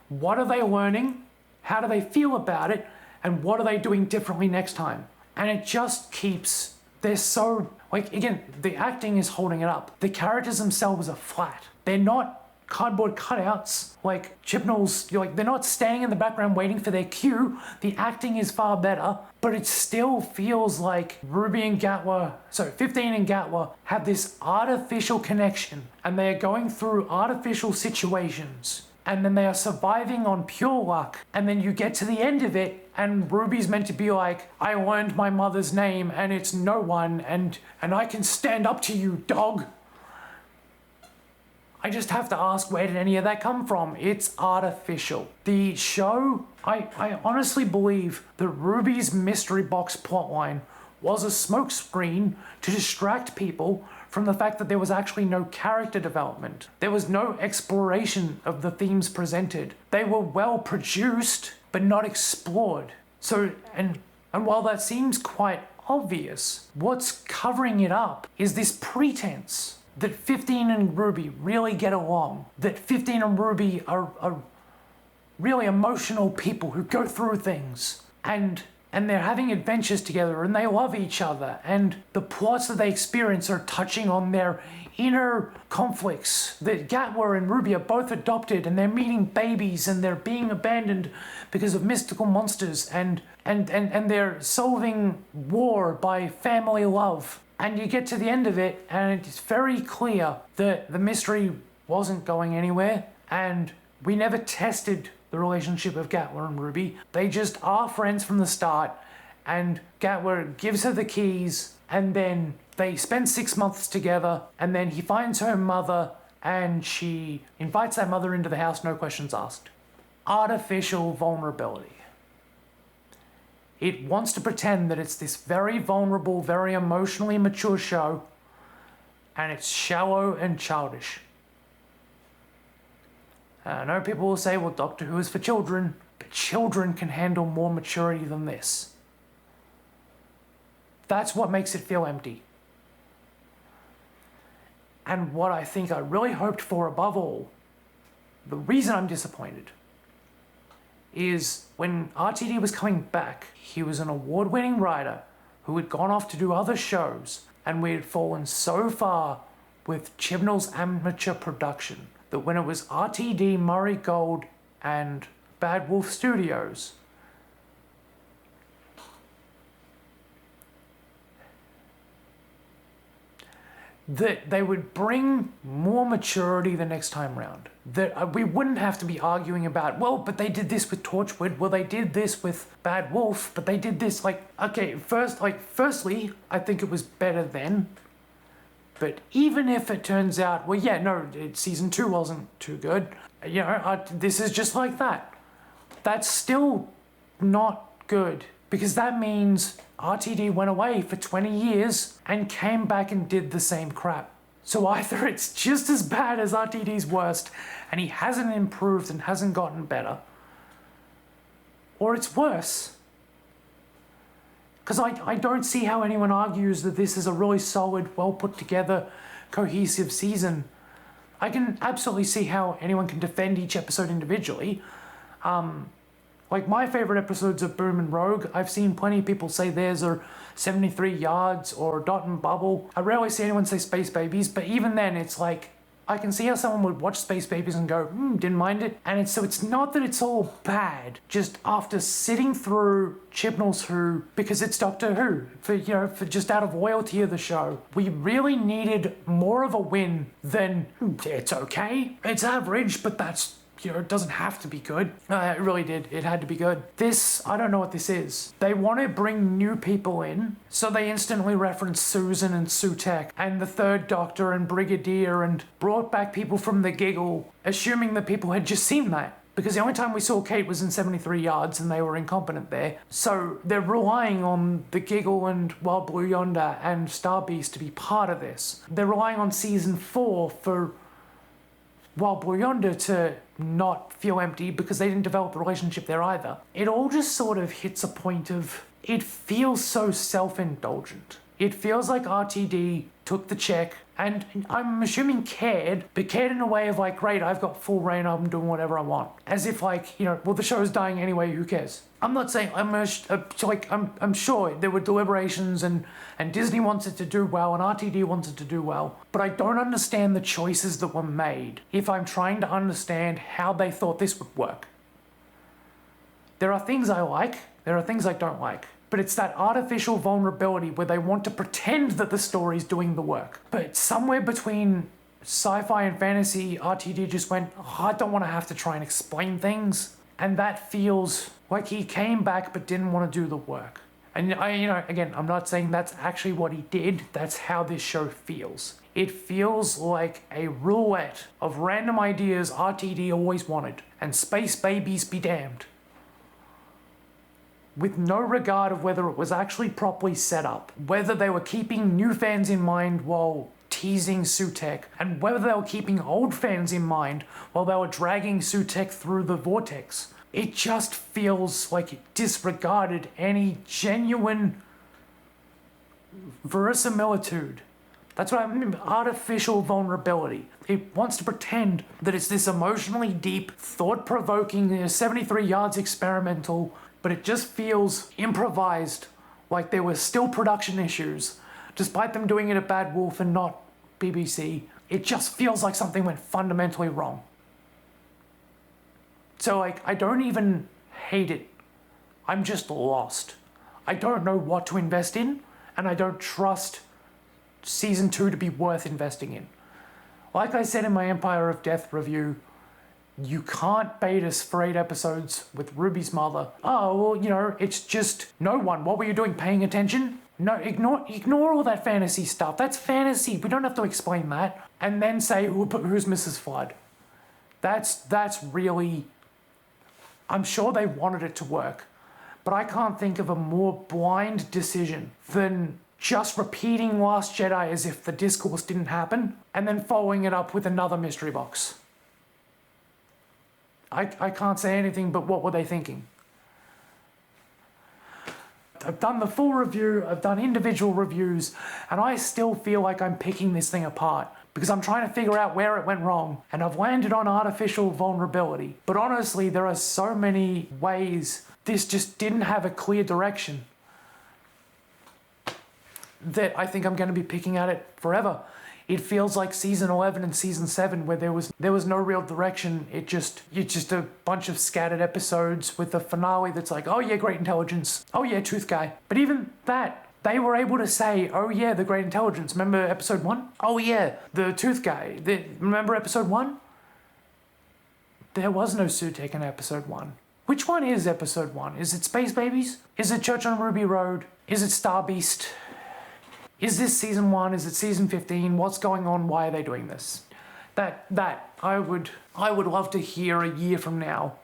what are they learning? How do they feel about it? And what are they doing differently next time? And it just keeps, they're so, like, again, the acting is holding it up. The characters themselves are flat. They're not cardboard cutouts like Chibnall's, like, they're not standing in the background waiting for their cue. The acting is far better, but it still feels like Ruby and Gatwa, 15 and Gatwa have this artificial connection, and they are going through artificial situations, and then they are surviving on pure luck, and then you get to the end of it and Ruby's meant to be like, I learned my mother's name and it's no one, and I can stand up to you, dog. I just have to ask, where did any of that come from? It's artificial. The show, I honestly believe that Ruby's mystery box plotline was a smokescreen to distract people from the fact that there was actually no character development. There was no exploration of the themes presented. They were well produced, but not explored. So, and while that seems quite obvious, what's covering it up is this pretense that 15 and Ruby really get along, that 15 and Ruby are really emotional people who go through things, and they're having adventures together, and they love each other, and the plots that they experience are touching on their inner conflicts. That Gatwa and Ruby are both adopted, and they're meeting babies, and they're being abandoned because of mystical monsters, and they're solving war by family love. And you get to the end of it, and it's very clear that the mystery wasn't going anywhere, and we never tested the relationship of Gatwa and Ruby. They just are friends from the start, and Gatwa gives her the keys, and then they spend 6 months together, and then he finds her mother, and she invites that mother into the house, no questions asked. Artificial vulnerability. It wants to pretend that it's this very vulnerable, very emotionally mature show, and it's shallow and childish. I know people will say, well, Doctor Who is for children, but children can handle more maturity than this. That's what makes it feel empty. And what I think I really hoped for above all, the reason I'm disappointed, is when RTD was coming back, he was an award-winning writer who had gone off to do other shows, and we had fallen so far with Chibnall's amateur production that when it was RTD, Murray Gold, and Bad Wolf Studios, that they would bring more maturity the next time round. That we wouldn't have to be arguing about, well, but they did this with Torchwood, well, they did this with Bad Wolf, but they did this, like, okay, firstly, I think it was better then. But even if it turns out, well, yeah, no, season 2 wasn't too good, you know, this is just like that. That's still not good, because that means RTD went away for 20 years and came back and did the same crap. So either it's just as bad as RTD's worst, and he hasn't improved and hasn't gotten better, or it's worse. Because I don't see how anyone argues that this is a really solid, well put together, cohesive season. I can absolutely see how anyone can defend each episode individually. Like my favorite episodes of Boom and Rogue, I've seen plenty of people say theirs are 73 yards or Dot and Bubble. I rarely see anyone say Space Babies, but even then it's like, I can see how someone would watch Space Babies and go, didn't mind it. And so it's not that it's all bad, just after sitting through Chibnall's Who, because it's Doctor Who, for just out of loyalty of the show, we really needed more of a win than, it's okay, it's average, but that's it doesn't have to be good. It really did. It had to be good. This, I don't know what this is. They want to bring new people in, so they instantly reference Susan and Sutek and the Third Doctor and Brigadier and brought back people from the Giggle, assuming that people had just seen that. Because the only time we saw Kate was in 73 Yards and they were incompetent there. So they're relying on the Giggle and Wild Blue Yonder and Star Beast to be part of this. They're relying on season 4 for Wild Blue Yonder to not feel empty because they didn't develop a relationship there either. It all just sort of hits a point of, it feels so self-indulgent. It feels like RTD took the check and I'm assuming cared, but cared in a way of like, great, I've got full reign, I'm doing whatever I want. As if like, well, the show's dying anyway, who cares? I'm not saying, I'm sure there were deliberations and Disney wants it to do well and RTD wants it to do well, but I don't understand the choices that were made if I'm trying to understand how they thought this would work. There are things I like, there are things I don't like. But it's that artificial vulnerability where they want to pretend that the story's doing the work. But somewhere between sci-fi and fantasy, RTD just went, I don't want to have to try and explain things. And that feels like he came back but didn't want to do the work. And again, I'm not saying that's actually what he did. That's how this show feels. It feels like a roulette of random ideas RTD always wanted. And space babies be damned. With no regard of whether it was actually properly set up, whether they were keeping new fans in mind while teasing Sutek, and whether they were keeping old fans in mind while they were dragging Sutek through the vortex. It just feels like it disregarded any genuine verisimilitude. That's what I mean, artificial vulnerability. It wants to pretend that it's this emotionally deep, thought-provoking, 73 yards experimental, but it just feels improvised, like there were still production issues, despite them doing it at Bad Wolf and not BBC. It just feels like something went fundamentally wrong. So I don't even hate it. I'm just lost. I don't know what to invest in, and I don't trust season 2 to be worth investing in. Like I said in my Empire of Death review, you can't bait us for 8 episodes with Ruby's mother. Oh, well, it's just no one. What were you doing? Paying attention? No, ignore all that fantasy stuff. That's fantasy. We don't have to explain that. And then say, who's Mrs. Flood? That's really... I'm sure they wanted it to work, but I can't think of a more blind decision than just repeating Last Jedi as if the discourse didn't happen, and then following it up with another mystery box. I can't say anything but what were they thinking? I've done the full review, I've done individual reviews, and I still feel like I'm picking this thing apart because I'm trying to figure out where it went wrong, and I've landed on artificial vulnerability. But honestly, there are so many ways this just didn't have a clear direction that I think I'm going to be picking at it forever. It feels like season 11 and season 7 where there was no real direction. It's just a bunch of scattered episodes with a finale that's like, oh yeah, great intelligence. Oh yeah, tooth guy. But even that, they were able to say, oh yeah, the great intelligence. Remember episode 1? Oh yeah, the tooth guy. Remember episode 1? There was no Sutek in episode 1. Which one is episode 1? Is it Space Babies? Is it Church on Ruby Road? Is it Star Beast? Is this season 1? Is it season 15? What's going on? Why are they doing this? I would love to hear a year from now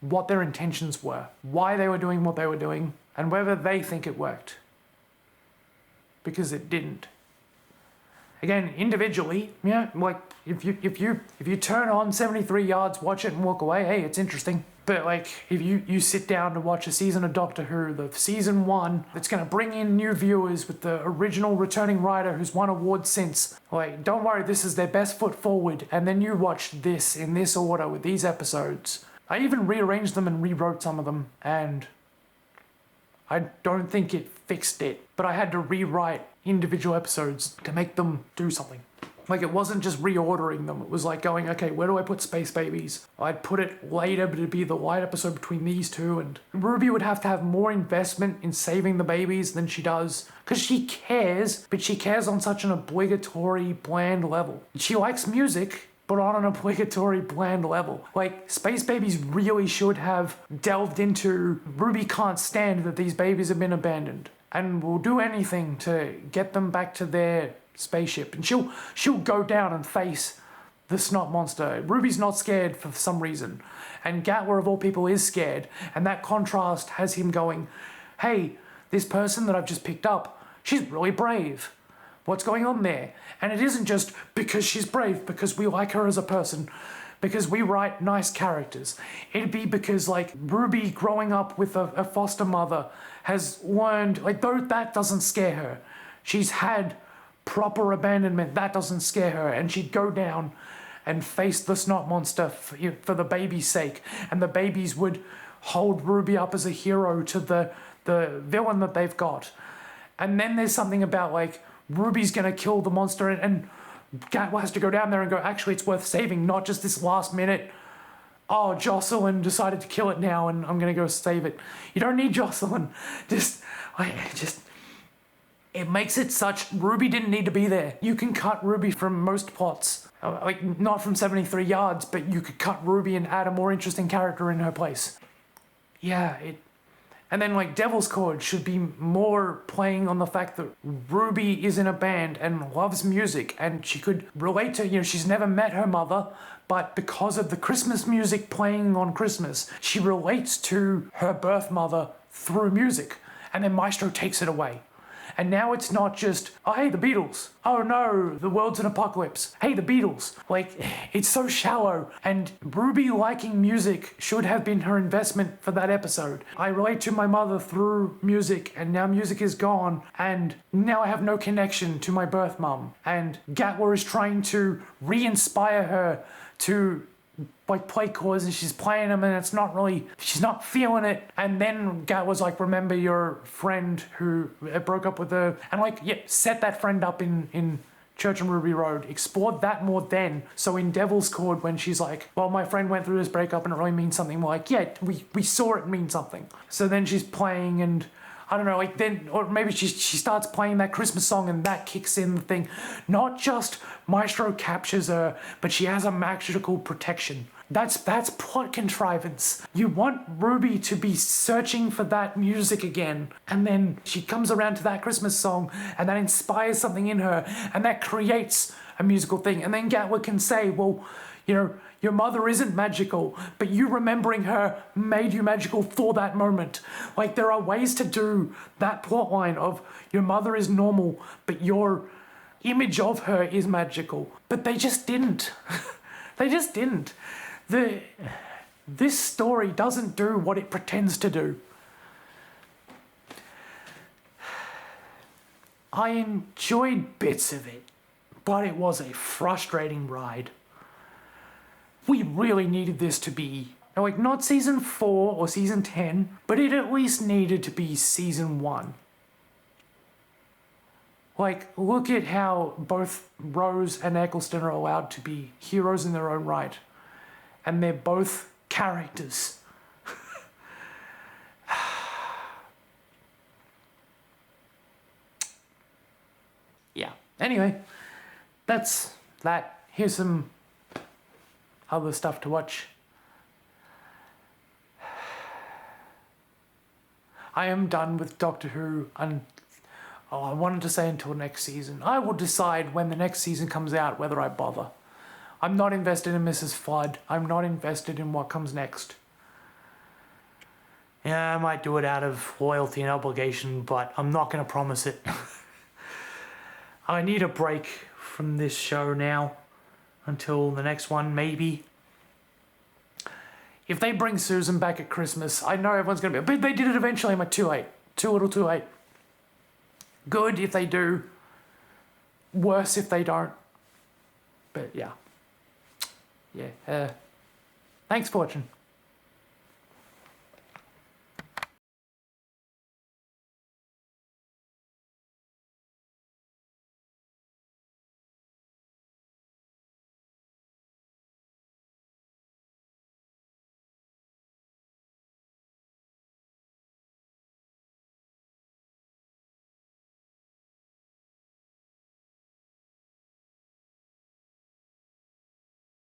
what their intentions were, why they were doing what they were doing, and whether they think it worked. Because it didn't. Again, individually, yeah, like if you turn on 73 Yards, watch it and walk away, hey, it's interesting. But like, if you sit down to watch a season of Doctor Who, the season 1, that's going to bring in new viewers with the original returning writer who's won awards since, like, don't worry, this is their best foot forward, and then you watch this in this order with these episodes. I even rearranged them and rewrote some of them, and I don't think it fixed it, but I had to rewrite individual episodes to make them do something. Like, it wasn't just reordering them. It was like going, okay, where do I put Space Babies? I'd put it later, but it'd be the light episode between these two. And Ruby would have to have more investment in saving the babies than she does. Because she cares, but she cares on such an obligatory, bland level. She likes music, but on an obligatory bland level. Like, Space Babies really should have delved into Ruby can't stand that these babies have been abandoned and will do anything to get them back to their spaceship. And she'll go down and face the snot monster. Ruby's not scared for some reason. And Gatwa, of all people, is scared. And that contrast has him going, hey, this person that I've just picked up, she's really brave. What's going on there? And it isn't just because she's brave, because we like her as a person, because we write nice characters. It'd be because, like, Ruby growing up with a foster mother has learned, like, though that doesn't scare her. She's had proper abandonment, that doesn't scare her. And she'd go down and face the snot monster for the baby's sake. And the babies would hold Ruby up as a hero to the villain that they've got. And then there's something about, like, Ruby's gonna kill the monster and Gatwa has to go down there and go, actually, it's worth saving, not just this last minute, oh, Jocelyn decided to kill it now and I'm gonna go save it. You don't need Jocelyn. It makes it such, Ruby didn't need to be there. You can cut Ruby from most plots. Like, not from 73 yards, but you could cut Ruby and add a more interesting character in her place. Yeah, and then, like, Devil's Chord should be more playing on the fact that Ruby is in a band and loves music, and she could relate to, she's never met her mother, but because of the Christmas music playing on Christmas, she relates to her birth mother through music, and then Maestro takes it away. And now it's not just, oh, hey, the Beatles. Oh no, the world's an apocalypse. Hey, the Beatles. Like, it's so shallow. And Ruby liking music should have been her investment for that episode. I relate to my mother through music, and now music is gone, and now I have no connection to my birth mum. And Gatwa is trying to re-inspire her to, like, play chords, and she's playing them and it's not really, she's not feeling it. And then Gat was like, remember your friend who broke up with her, and, like, yeah, set that friend up in Church and Ruby Road, explored that more then. So in Devil's Chord, when she's like, well, my friend went through this breakup and it really means something, we're like, yeah, we saw it mean something. So then she's playing, and I don't know, like, then, or maybe she starts playing that Christmas song and that kicks in the thing. Not just Maestro captures her, but she has a magical protection. That's plot contrivance. You want Ruby to be searching for that music again, and then she comes around to that Christmas song, and that inspires something in her, and that creates a musical thing. And then Gatwa can say, well, your mother isn't magical, but you remembering her made you magical for that moment. Like, there are ways to do that plotline of your mother is normal, but your image of her is magical. But they just didn't. They just didn't. This story doesn't do what it pretends to do. I enjoyed bits of it, but it was a frustrating ride. We really needed this to be, like, not season 4 or season 10, but it at least needed to be season 1. Like, look at how both Rose and Eccleston are allowed to be heroes in their own right. And they're both characters. Yeah. Anyway, that's that. Here's some other stuff to watch. I am done with Doctor Who, and I wanted to say until next season. I will decide when the next season comes out whether I bother. I'm not invested in Mrs. Flood. I'm not invested in what comes next. Yeah, I might do it out of loyalty and obligation, but I'm not going to promise it. I need a break from this show now until the next one, maybe. If they bring Susan back at Christmas, I know everyone's going to be... But they did it eventually. I'm like, too late. Too little, too late. Good if they do. Worse if they don't. But yeah. Yeah. Thanks for watching.